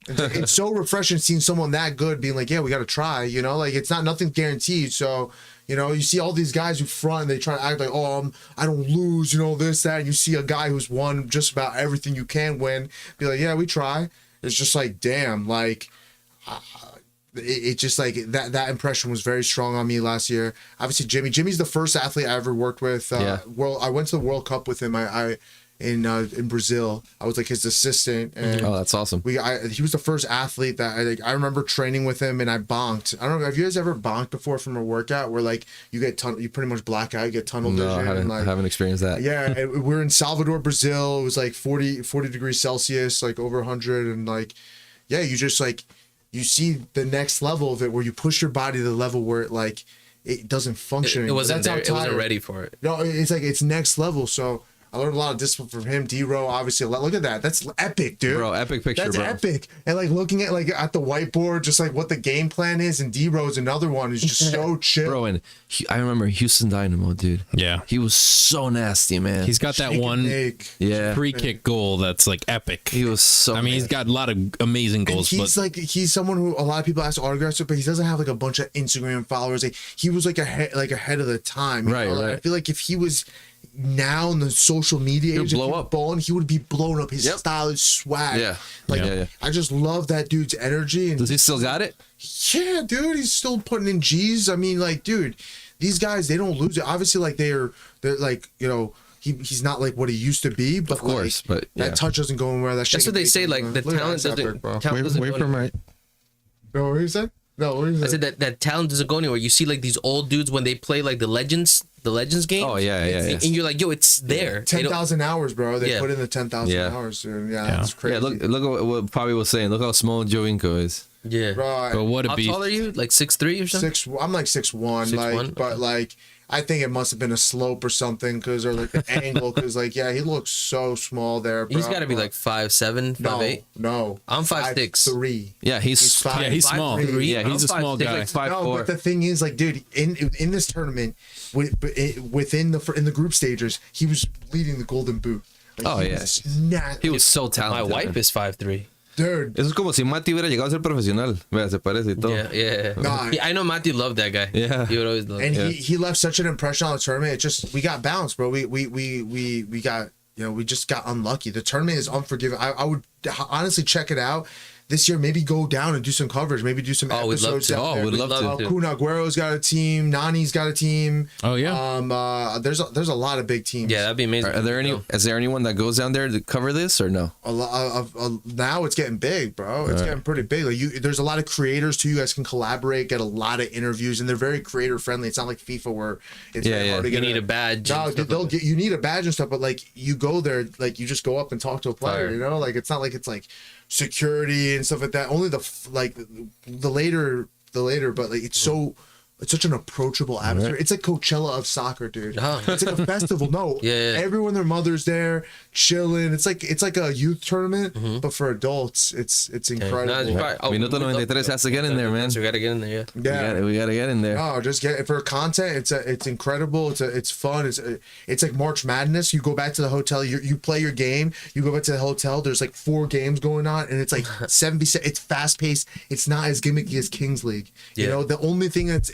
Speaker 4: It's so refreshing seeing someone that good being like, yeah, we gotta try. Like it's nothing guaranteed. So you see all these guys who front and they try to act like, oh, I don't lose, this, that. And you see a guy who's won just about everything you can win, be like, yeah, we try. It's just like, damn, like. It just like that impression was very strong on me last year. Obviously, Jimmy's the first athlete I ever worked with. I went to the World Cup with him. In Brazil, I was like his assistant. And
Speaker 3: that's awesome.
Speaker 4: He was the first athlete that I remember training with him, and I bonked. I don't know. Have you guys ever bonked before from a workout where like you pretty much black out, you get tunnel vision?
Speaker 3: I haven't experienced that.
Speaker 4: Yeah, we're in Salvador, Brazil. It was like 40 degrees Celsius, like over 100, and like, yeah, you just like. You see the next level of it where you push your body to the level where it doesn't function.
Speaker 2: It wasn't there. It wasn't ready for it.
Speaker 4: No, it's like it's next level. So I learned a lot of discipline from him. D-Row, obviously. Look at that. That's epic, dude.
Speaker 3: Bro, epic picture,
Speaker 4: That's
Speaker 3: bro.
Speaker 4: epic. And like looking at at the whiteboard, just like what the game plan is. And D-Row is another one who's just so chill.
Speaker 3: Bro, and I remember Houston Dynamo, dude.
Speaker 5: Yeah.
Speaker 3: He was so nasty, man.
Speaker 5: He's got that one free kick goal that's like epic.
Speaker 3: He was so
Speaker 5: he's got a lot of amazing goals.
Speaker 4: And he's someone who a lot of people ask autographs with, but he doesn't have like a bunch of Instagram followers. Like, he was like ahead of the time.
Speaker 3: Right.
Speaker 4: I feel like if he was now in the social media age,
Speaker 3: blow up.
Speaker 4: He would be blown up. His style, his swag.
Speaker 3: Yeah.
Speaker 4: I just love that dude's energy. And
Speaker 3: does he still got it?
Speaker 4: Yeah, dude. He's still putting in G's. I mean, like, dude, these guys, they don't lose it. Obviously, like they're like, he's not like what he used to be, but
Speaker 3: of course, but
Speaker 4: that touch doesn't go anywhere.
Speaker 2: That's what they say. Like the talent doesn't.
Speaker 6: Wait for my.
Speaker 4: No, what you said? No, what you said?
Speaker 2: I said that talent doesn't go anywhere. You see like these old dudes when they play like the Legends game.
Speaker 3: Oh yeah.
Speaker 2: And you're like, yo, it's there.
Speaker 4: 10,000 hours, bro. They put in the 10,000 hours. Dude. Yeah, that's crazy.
Speaker 3: Yeah, look at what Pavi was saying. Look how small Giovinco is.
Speaker 2: Yeah.
Speaker 4: Right.
Speaker 5: But what a beast.
Speaker 2: How tall are you? Like 6'3" or something?
Speaker 4: I'm like 6'1",
Speaker 2: 6'1"?
Speaker 4: but like I think it must have been a slope or something or like the angle he looks so small there, bro.
Speaker 2: He's got to be like 5'7", 5'8".
Speaker 4: No.
Speaker 2: I'm 5'6".
Speaker 4: 5'3".
Speaker 3: Yeah, he's
Speaker 5: small.
Speaker 2: 5'3".
Speaker 5: Yeah, he's a small guy.
Speaker 3: Like 5'4".
Speaker 4: No, but the thing is, like, dude, in this tournament, within the group stages, he was leading the Golden Boot. Like,
Speaker 3: he was so talented.
Speaker 2: My wife is 5'3".
Speaker 4: Dude.
Speaker 3: Eso es como si Mati hubiera llegado a ser profesional. Vea, se parece y todo.
Speaker 2: Yeah.
Speaker 4: Nah.
Speaker 2: I know Matthew loved that guy.
Speaker 3: Yeah.
Speaker 2: He would always love
Speaker 4: And
Speaker 2: him.
Speaker 4: he left such an impression on the tournament. It just, we got bounced, bro. We got, we just got unlucky. The tournament is unforgiving. I would honestly check it out this year. Maybe go down and do some coverage. Maybe do some episodes.
Speaker 3: We'd love to.
Speaker 4: Kun Aguero's got a team. Nani's got a team.
Speaker 5: Oh yeah.
Speaker 4: There's a lot of big teams.
Speaker 2: Yeah, that'd be amazing.
Speaker 3: Is there anyone that goes down there to cover this or no?
Speaker 4: A lot of now it's getting big, bro. It's getting pretty big. Like there's a lot of creators too. You guys can collaborate, get a lot of interviews, and they're very creator friendly. It's not like FIFA where it's very hard to get.
Speaker 2: You need a badge.
Speaker 4: No, you need a badge and stuff, but like you go there, like you just go up and talk to a player. Like it's not like it's like security and stuff like that. Only the later, but like it's such an approachable atmosphere. Right. It's like Coachella of soccer, dude. It's like a festival. No, everyone, their mother's there, chilling. It's like a youth tournament, but for adults, it's incredible.
Speaker 3: Minuto 93 has to get in there, man.
Speaker 2: We gotta get in there. Yeah.
Speaker 3: We gotta get in there.
Speaker 4: No, just get it for content. It's incredible. It's fun. It's like March Madness. You go back to the hotel. You play your game. You go back to the hotel. There's like 4 games going on, and it's like 70. It's fast paced. It's not as gimmicky as Kings League. The only thing that's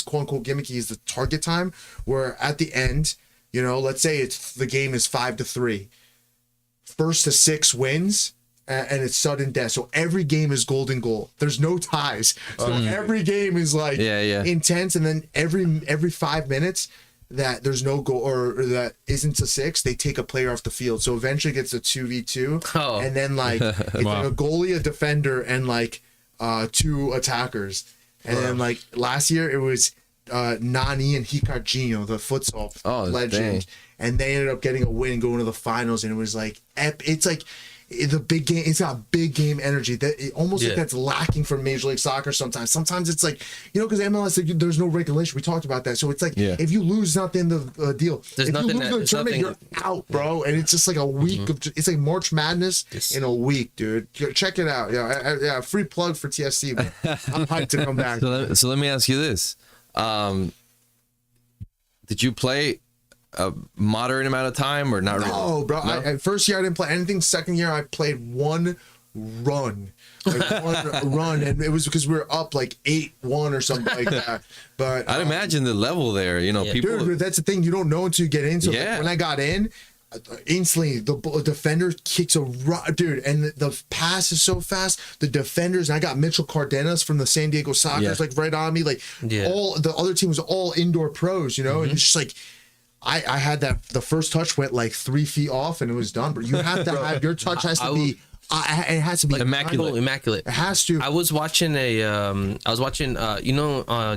Speaker 4: quote unquote gimmicky is the target time, where at the end, let's say the game is 5-3, 1st to 6 wins, and it's sudden death. So every game is golden goal. There's no ties. So every game is like intense, and then every 5 minutes, that there's no goal or that isn't a 6, they take a player off the field. So eventually it gets a 2v2.
Speaker 2: Oh.
Speaker 4: And then like it's like a goalie, a defender, and like 2 attackers. And then like last year it was Nani and Hikajino, the futsal legend. Dang. And they ended up getting a win, going to the finals, and it was like it's like the big game. It's got big game energy that almost like that's lacking from Major League Soccer sometimes. Sometimes it's like, you know, because MLS, like, there's no regulation. We talked about that, so it's like if you lose, it's not the end of the deal.
Speaker 2: There's
Speaker 4: if you lose the tournament, you're out, bro. And it's just like a week of it's like March Madness in a week, dude. Check it out. Yeah, free plug for TSC. Man. I'm hyped to come back.
Speaker 3: So let me ask you this: did you play a moderate amount of time or not really?
Speaker 4: No, bro.
Speaker 3: No?
Speaker 4: First year I didn't play anything. Second year I played one run. And it was because we were up like 8-1 or something like that. But
Speaker 3: I'd imagine the level there, you know, people.
Speaker 4: Dude, that's the thing, you don't know until you get in. So like, when I got in, instantly the defender kicks a dude, and the pass is so fast. The defenders, and I got Mitchell Cardenas from the San Diego Sockers like right on me. Like all the other team was all indoor pros, you know, and it's just like I had that the first touch went like 3 feet off and it was done. But you have to have your touch has to be it has to be
Speaker 2: like immaculate.
Speaker 4: It has to.
Speaker 2: I was watching you know,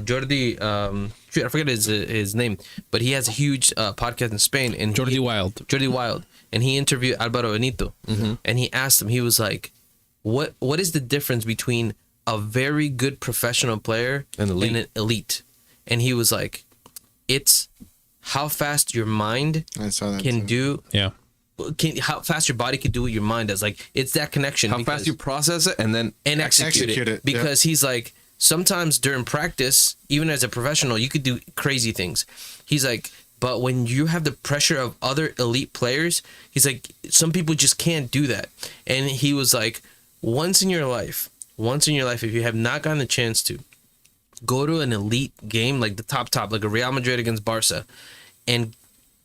Speaker 2: Jordi, shoot, I forget his name, but he has a huge podcast in Spain, and Jordi Wild, and he interviewed Alvaro Benito, and he asked him, he was like, what is the difference between a very good professional player and an elite? And he was like, it's how fast your mind can do. Yeah. How fast your body can do what your mind does. Like, it's that connection.
Speaker 3: How fast you process it and
Speaker 2: execute it. Because he's like, sometimes during practice, even as a professional, you could do crazy things. He's like, but when you have the pressure of other elite players, he's like, some people just can't do that. And he was like, once in your life, if you have not gotten the chance to go to an elite game, like the top, like a Real Madrid against Barca, and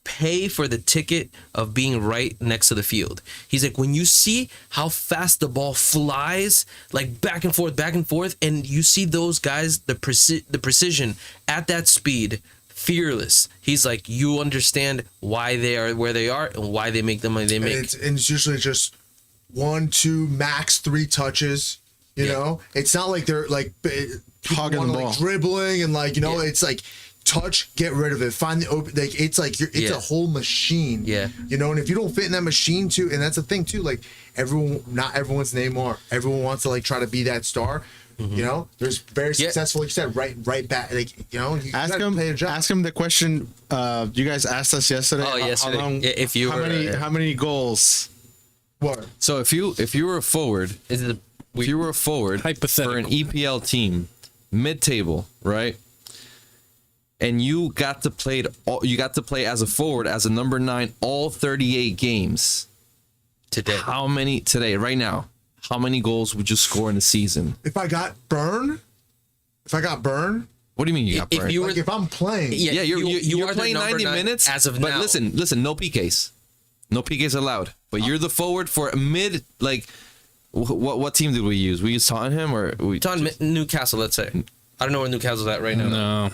Speaker 2: pay for the ticket of being right next to the field. He's like, when you see how fast the ball flies, like back and forth, and you see those guys, the precision at that speed, fearless. He's like, you understand why they are where they are and why they make the money they make.
Speaker 4: And it's usually just 1, 2, max 3 touches. You know, it's not like they're like
Speaker 6: hogging the ball,
Speaker 4: like dribbling and like, you know, it's like touch, get rid of it, find the open. Like, it's like it's a whole machine. Yeah, you know, and if you don't fit in that machine too, and that's the thing too, like not everyone's Neymar. Everyone wants to like try to be that star. You know, there's very successful, like you said, right back. Like, you know, you
Speaker 6: ask him the question. You guys asked us yesterday.
Speaker 2: Oh, yesterday.
Speaker 6: How long,
Speaker 2: if you
Speaker 6: how many goals?
Speaker 4: What?
Speaker 3: So if you were a forward, for an EPL team, mid-table, right? And you got to play as a forward, as a number 9, all 38 games
Speaker 2: today.
Speaker 3: Right now? How many goals would you score in a season?
Speaker 4: If I got burn?
Speaker 3: What do you mean you got burned?
Speaker 4: If I'm playing,
Speaker 3: you're playing 90 minutes
Speaker 2: as of
Speaker 3: now.
Speaker 2: But
Speaker 3: listen, no PKs, allowed. But you're the forward for a mid. Like, what team did we use? We used Tottenham or
Speaker 2: Newcastle? Let's say. I don't know where Newcastle's at right now.
Speaker 5: No.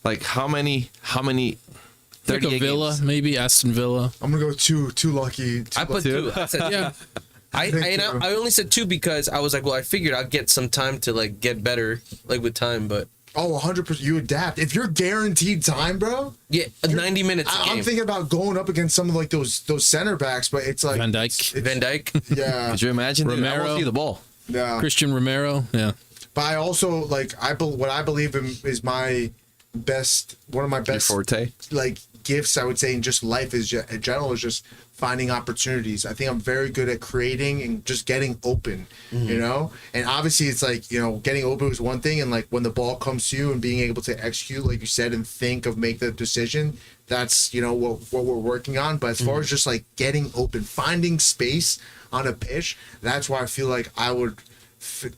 Speaker 3: Like how many?
Speaker 5: Like a Villa,
Speaker 3: games?
Speaker 5: Maybe Aston Villa.
Speaker 4: I'm gonna go too lucky.
Speaker 2: I put 2. I said, yeah. I only said 2 because I was like, well, I figured I'd get some time to like get better, like with time, but
Speaker 4: 100%. You adapt if you're guaranteed time, bro.
Speaker 2: Yeah, 90 minutes.
Speaker 4: I'm thinking about going up against some of like those center backs, but it's like
Speaker 5: Van Dijk.
Speaker 4: Yeah.
Speaker 3: Could you imagine?
Speaker 5: Romero.
Speaker 3: I won't see the ball.
Speaker 4: Yeah.
Speaker 5: Christian Romero. Yeah.
Speaker 4: But I also like what I believe in is one of my best
Speaker 3: forte,
Speaker 4: like gifts, I would say, in just life is in general is just finding opportunities. I think I'm very good at creating and just getting open, you know? And obviously it's like, you know, getting open is one thing, and like when the ball comes to you and being able to execute, like you said, and make the decision, that's, you know, what we're working on. But as far as just like getting open, finding space on a pitch, that's why I feel like I would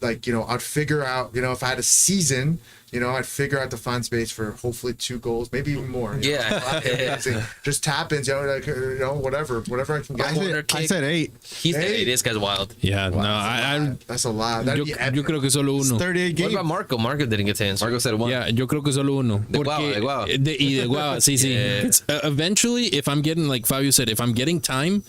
Speaker 4: I'd figure out, if I had a season, I'd figure out to find space for hopefully 2 goals, maybe even more. Just tap ins, whatever I can get.
Speaker 6: I said 8.
Speaker 2: He said 8. This guy's wild.
Speaker 5: Yeah, no,
Speaker 4: That's a lot.
Speaker 5: yo creo que solo uno.
Speaker 6: 38
Speaker 2: What
Speaker 6: games.
Speaker 2: about Marco? Marco didn't get to answer.
Speaker 3: Marco said 1.
Speaker 5: Yeah, yo creo que solo uno.
Speaker 3: De guava.
Speaker 5: Y de guava, sí.
Speaker 2: Yeah.
Speaker 5: It's, eventually, if I'm getting, like Fabio said, if I'm getting time,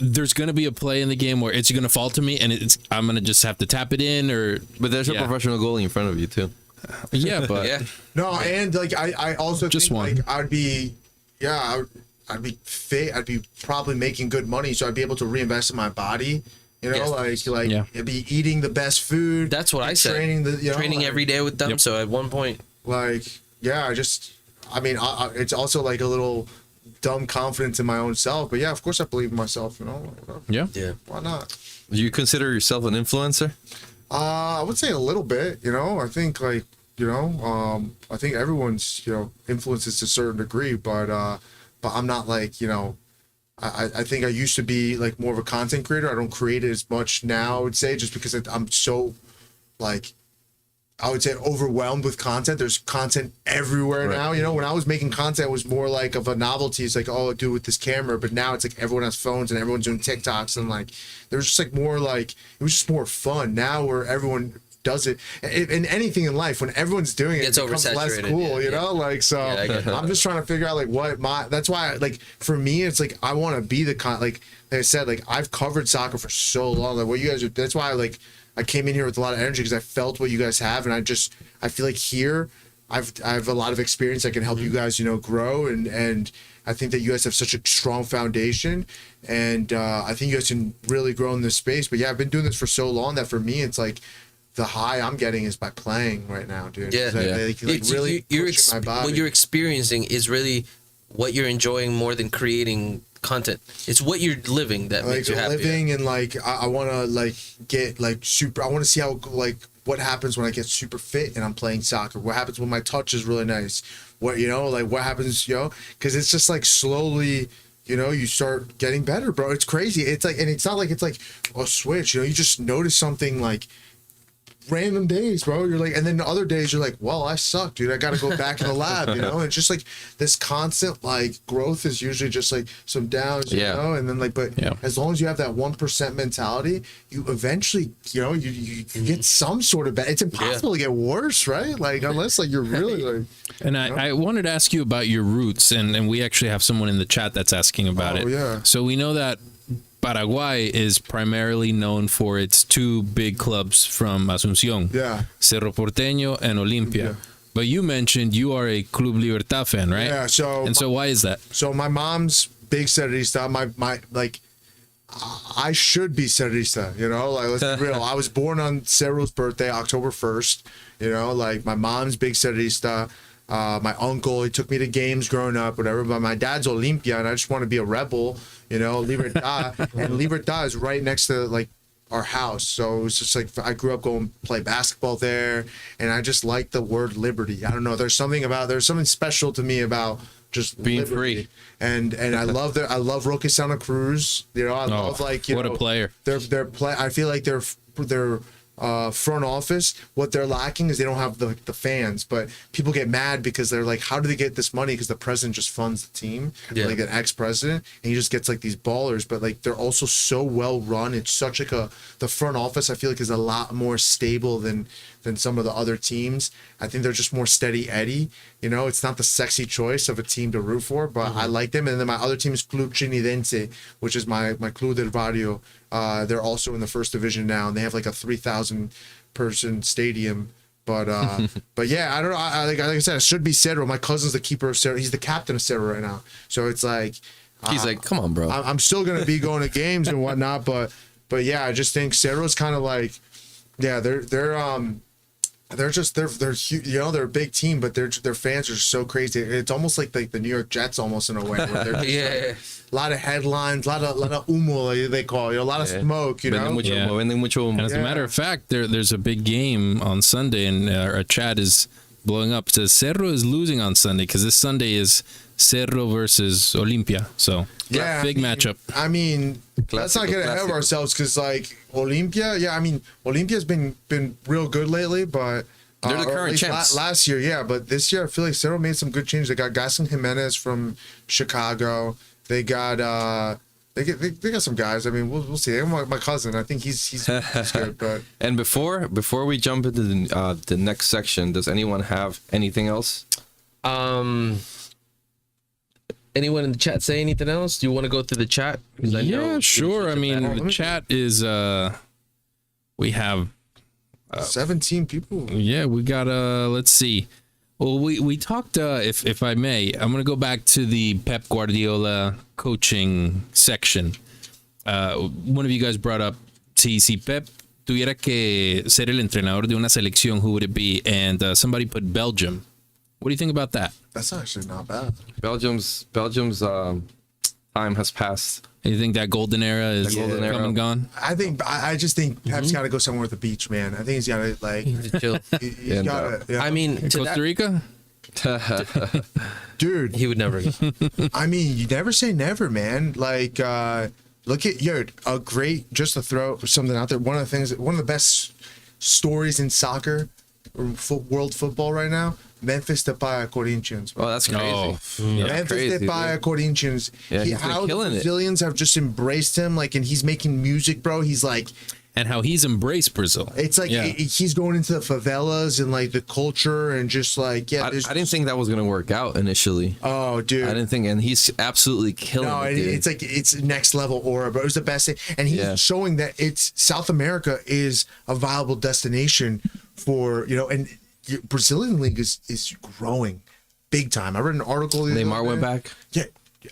Speaker 5: there's going to be a play in the game where it's going to fall to me, and I'm going to just have to tap it in, or...
Speaker 3: But there's a professional goalie in front of you, too.
Speaker 5: Yeah, but...
Speaker 2: Yeah.
Speaker 4: No, and I also
Speaker 5: Just
Speaker 4: think
Speaker 5: one.
Speaker 4: I'd be fit. I'd be probably making good money, so I'd be able to reinvest in my body.
Speaker 2: Yes.
Speaker 4: I'd be eating the best food.
Speaker 2: That's what I said.
Speaker 4: Training
Speaker 2: every day with them.
Speaker 5: Yep.
Speaker 2: So at one point,
Speaker 4: it's also like a little dumb confidence in my own self. But yeah, of course I believe in myself.
Speaker 5: Yeah.
Speaker 4: Why not?
Speaker 3: Do you consider yourself an influencer?
Speaker 4: I would say a little bit. I think I think everyone's influences to a certain degree, but I'm not like I think I used to be like more of a content creator. I don't create it as much now, I would say, just because I'm so I would say overwhelmed with content. There's content everywhere now. When I was making content, it was more like of a novelty. It's like, oh, do it with this camera. But now it's like everyone has phones and everyone's doing TikToks, and like there's just like more like it was just more fun. Now where everyone does it in anything in life, when everyone's doing it, it becomes less cool. I'm just trying to figure out like what that's why like for me it's like I want to be the like I said, like I've covered soccer for so long. Like what you guys are, that's why I came in here with a lot of energy because I felt what you guys have, and I feel like here I have a lot of experience that can help you guys, grow, and I think that you guys have such a strong foundation, and I think you guys can really grow in this space. But yeah, I've been doing this for so long that for me it's like the high I'm getting is by playing right now, dude.
Speaker 2: Yeah.
Speaker 4: Really pushing my body.
Speaker 2: What you're experiencing is really what you're enjoying more than creating content. It's what you're living that makes you happy.
Speaker 4: Living and like I want to like get like super. I want to see how like what happens when I get super fit and I'm playing soccer. What happens when my touch is really nice. What what happens, because it's just like slowly. You start getting better, bro. It's crazy. It's like, and it's not like it's like a switch. You just notice something like random days, bro. You're like, and then the other days you're like, well, I suck, dude. I got to go back in the lab, And it's just like this constant like growth is usually just like some downs, and then like, but as long as you have that 1% mentality, you eventually, you get some sort of it's impossible to get worse, right? Like unless like you're really like.
Speaker 5: And I wanted to ask you about your roots, and we actually have someone in the chat that's asking about it.
Speaker 4: Yeah.
Speaker 5: So we know that Paraguay is primarily known for its 2 big clubs from Asunción, Cerro Porteño and Olimpia. Yeah. But you mentioned you are a Club Libertad fan, right?
Speaker 4: Yeah. So
Speaker 5: why is that?
Speaker 4: So my mom's big Cerrista. My like, I should be Cerrista. Like let's be real. I was born on Cerro's birthday, October 1st. Like my mom's big Cerrista. My uncle, he took me to games growing up, whatever. But my dad's Olimpia, and I just want to be a rebel, Libertad. And Libertad is right next to like our house, so it was just like I grew up going play basketball there, and I just like the word liberty. I don't know. There's something special to me about just
Speaker 3: being
Speaker 4: liberty.
Speaker 3: free.
Speaker 4: And I love Roque Santa Cruz. I love like
Speaker 5: what a player.
Speaker 4: Their play. I feel like their front office, what they're lacking is they don't have the fans, but people get mad because they're like, how do they get this money? Because the president just funds the team, like an ex-president, and he just gets like these ballers, but like they're also so well run. It's such like the front office I feel like is a lot more stable than some of the other teams. I think they're just more steady Eddie. It's not the sexy choice of a team to root for, but I like them. And then my other team is Club Chinidense, which is my Club del Barrio. They're also in the first division now, and they have like a 3,000 person stadium. But yeah, I don't know. Like I said, it should be Cerro. My cousin's the keeper of Cerro. He's the captain of Cerro right now. So it's like
Speaker 3: he's like, come on, bro.
Speaker 4: I'm still gonna be going to games and whatnot, but yeah, I just think Cerro's kind of like, yeah, they're huge, they're a big team, but their fans are so crazy. It's almost like the New York Jets, almost in a way. Where they're just a lot of headlines, a lot of humo, they call it, a lot of smoke.
Speaker 3: Venden mucho humo.
Speaker 5: And as a matter of fact, there's a big game on Sunday, and our chat is blowing up. It says Cerro is losing on Sunday because this Sunday is Cerro versus Olimpia. So
Speaker 4: Yeah,
Speaker 5: big matchup.
Speaker 4: I mean, let's not get ahead of ourselves because like Olimpia, Olimpia's been real good lately, but
Speaker 3: They're the
Speaker 4: or at
Speaker 3: current
Speaker 4: least
Speaker 3: champs.
Speaker 4: Last year, yeah, but this year I feel like Cerro made some good changes. They got Gaston Jimenez from Chicago. They got they got some guys. I mean, we'll see. My cousin, I think he's good. But
Speaker 3: And before we jump into the next section, does anyone have anything else?
Speaker 2: Anyone in the chat say anything else? Do you want to go through the chat? 'Cause I know
Speaker 5: Yeah, sure. I mean,
Speaker 2: battle.
Speaker 5: the chat is we have
Speaker 4: 17 people.
Speaker 5: yeah, we got let's see. Well, we talked if I may, I'm going to go back to the Pep Guardiola coaching section. One of you guys brought up si Pep tuviera que ser el entrenador de una selección, who would it be? And somebody put Belgium. What do you think about that?
Speaker 4: That's actually not bad.
Speaker 3: Belgium's time has passed.
Speaker 5: You think that golden era is
Speaker 3: golden
Speaker 5: come
Speaker 3: era.
Speaker 5: and gone?
Speaker 4: I just think Pep's got to go somewhere with the beach, man. I think he's got to like.
Speaker 2: To chill.
Speaker 4: He's
Speaker 3: And,
Speaker 4: got to.
Speaker 2: I mean, to
Speaker 5: Costa
Speaker 2: that,
Speaker 5: Rica?
Speaker 4: Dude.
Speaker 2: he would never.
Speaker 4: I mean, you never say never, man. Like, look at a great. Just to throw something out there. One of the best stories in soccer, or world football right now. Memphis Depay Corinthians.
Speaker 3: Oh, that's crazy.
Speaker 5: Oh,
Speaker 3: That's
Speaker 4: Memphis
Speaker 3: crazy,
Speaker 4: Depay
Speaker 3: dude.
Speaker 4: Corinthians.
Speaker 3: Yeah, he's been
Speaker 4: how the
Speaker 3: killing it.
Speaker 4: Brazilians have just embraced him, like, and he's making music, bro. He's like,
Speaker 5: And how he's embraced Brazil.
Speaker 4: it's like
Speaker 5: Yeah.
Speaker 4: he's going into the favelas and like the culture and just like
Speaker 3: I didn't think that was gonna work out initially.
Speaker 4: Oh, dude.
Speaker 3: I didn't think, and he's absolutely killing
Speaker 4: No,
Speaker 3: it, dude.
Speaker 4: it's like it's next level aura, but it was the best thing, and he's
Speaker 3: Yeah.
Speaker 4: showing that it's South America is a viable destination for and Brazilian league is growing big time. I read an article. The
Speaker 3: Neymar
Speaker 4: other
Speaker 3: went
Speaker 4: day.
Speaker 3: back.
Speaker 4: Yeah,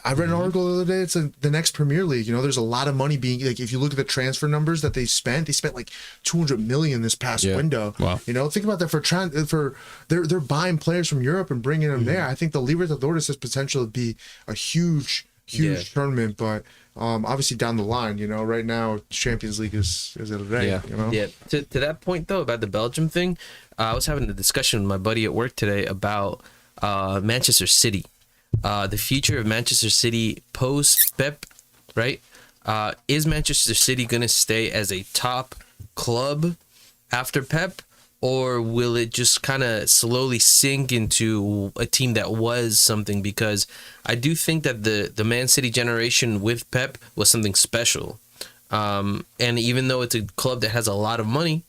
Speaker 4: I read an article the other day. It's the next Premier League. There's a lot of money being like if you look at the transfer numbers that they spent like 200 million this past
Speaker 3: Yeah.
Speaker 4: window.
Speaker 5: Wow.
Speaker 4: Think about that for they're buying players from Europe and bringing them there. I think the Libertadores has potential to be a huge
Speaker 2: Yeah.
Speaker 4: tournament, but obviously down the line, right now Champions League is el rey.
Speaker 3: Yeah.
Speaker 2: Yeah. To that point though, about the Belgium thing, I was having a discussion with my buddy at work today about Manchester City. The future of Manchester City post Pep, right? Is Manchester City gonna stay as a top club after Pep, or will it just kind of slowly sink into a team that was something? Because I do think that the Man City generation with Pep was something special. And even though it's a club that has a lot of money,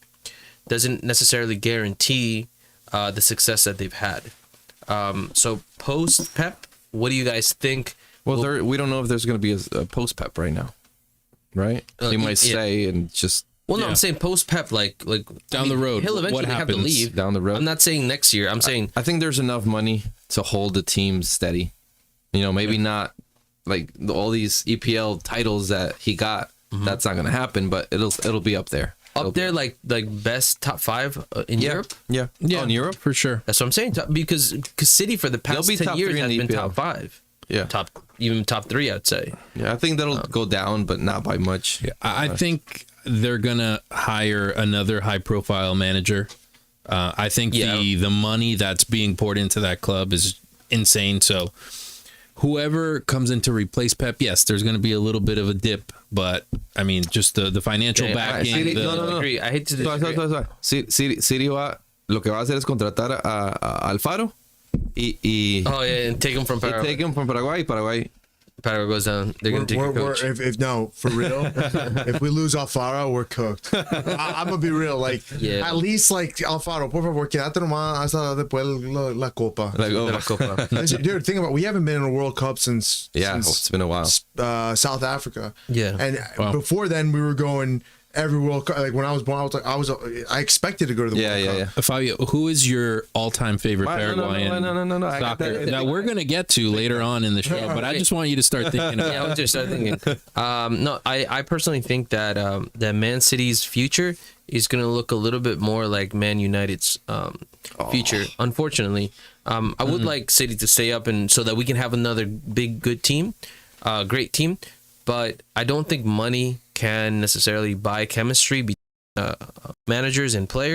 Speaker 2: doesn't necessarily guarantee the success that they've had. So post Pep, what do you guys think?
Speaker 3: Well, we don't know if there's going to be a post Pep right now, right? He might
Speaker 2: yeah.
Speaker 3: stay and just
Speaker 2: Well, no,
Speaker 5: Yeah.
Speaker 2: I'm saying post Pep, like
Speaker 5: Down the road,
Speaker 2: He'll
Speaker 5: what
Speaker 2: eventually have to
Speaker 5: happens
Speaker 2: leave
Speaker 3: down the road.
Speaker 2: I'm not saying next year. I'm saying
Speaker 3: I think there's enough money to hold the team steady. Maybe not like all these EPL titles that he got. That's not going to happen, but it'll be up there.
Speaker 2: up there, like best top 5 in Europe.
Speaker 3: Yeah.
Speaker 5: Yeah,
Speaker 3: Oh, in Europe.
Speaker 5: for sure.
Speaker 2: That's what I'm saying. Because City for the past
Speaker 3: be
Speaker 2: 10
Speaker 3: top
Speaker 2: years
Speaker 3: 3 in
Speaker 2: has
Speaker 3: the
Speaker 2: been
Speaker 3: EPL.
Speaker 2: top 5.
Speaker 3: Yeah.
Speaker 2: Even top 3, I'd say.
Speaker 3: Yeah, I think that'll go down, but not by much.
Speaker 5: Yeah, I think they're gonna hire another high-profile manager. I think
Speaker 2: Yeah.
Speaker 5: the money that's being poured into that club is insane. So whoever comes in to replace Pep, yes, there's going to be a little bit of a dip, but I mean, just the financial
Speaker 2: Yeah,
Speaker 5: backing.
Speaker 3: City-
Speaker 5: the-
Speaker 3: no.
Speaker 2: Agree. I hate to
Speaker 3: Suave,
Speaker 2: disagree.
Speaker 3: suave, suave. City lo que va a hacer es contratar a Alfaro y
Speaker 2: Oh yeah, and take him from Paraguay.
Speaker 3: take him from Paraguay. Paraguay.
Speaker 2: Paraguay goes down. They're gonna take your coach.
Speaker 4: If no, for real, if we lose Alfaro, we're cooked. I'm gonna be real. Like
Speaker 2: Yeah.
Speaker 4: at least like Alfaro, por favor, quédate nomás hasta después la copa.
Speaker 3: Like,
Speaker 2: De
Speaker 3: oh,
Speaker 2: la Copa.
Speaker 4: Listen, dude, think about we haven't been in a World Cup since
Speaker 3: it's been a while.
Speaker 4: South Africa.
Speaker 2: Yeah.
Speaker 4: and
Speaker 5: Wow.
Speaker 4: before then we were going every World Cup. Like when I was born, I expected to go to the
Speaker 3: Yeah,
Speaker 4: World
Speaker 3: yeah,
Speaker 4: Cup.
Speaker 3: yeah.
Speaker 5: Fabio, who is your all-time favorite Paraguayan
Speaker 3: No. I got
Speaker 5: soccer
Speaker 3: that.
Speaker 5: that we're going to get to later on in the show? But I just want you to start thinking about
Speaker 2: Yeah, I was just started thinking. No, I personally think that that Man City's future is going to look a little bit more like Man United's future. Unfortunately, I would like City to stay up and so that we can have another big good team, great team. But I don't think money can necessarily buy chemistry between managers and players.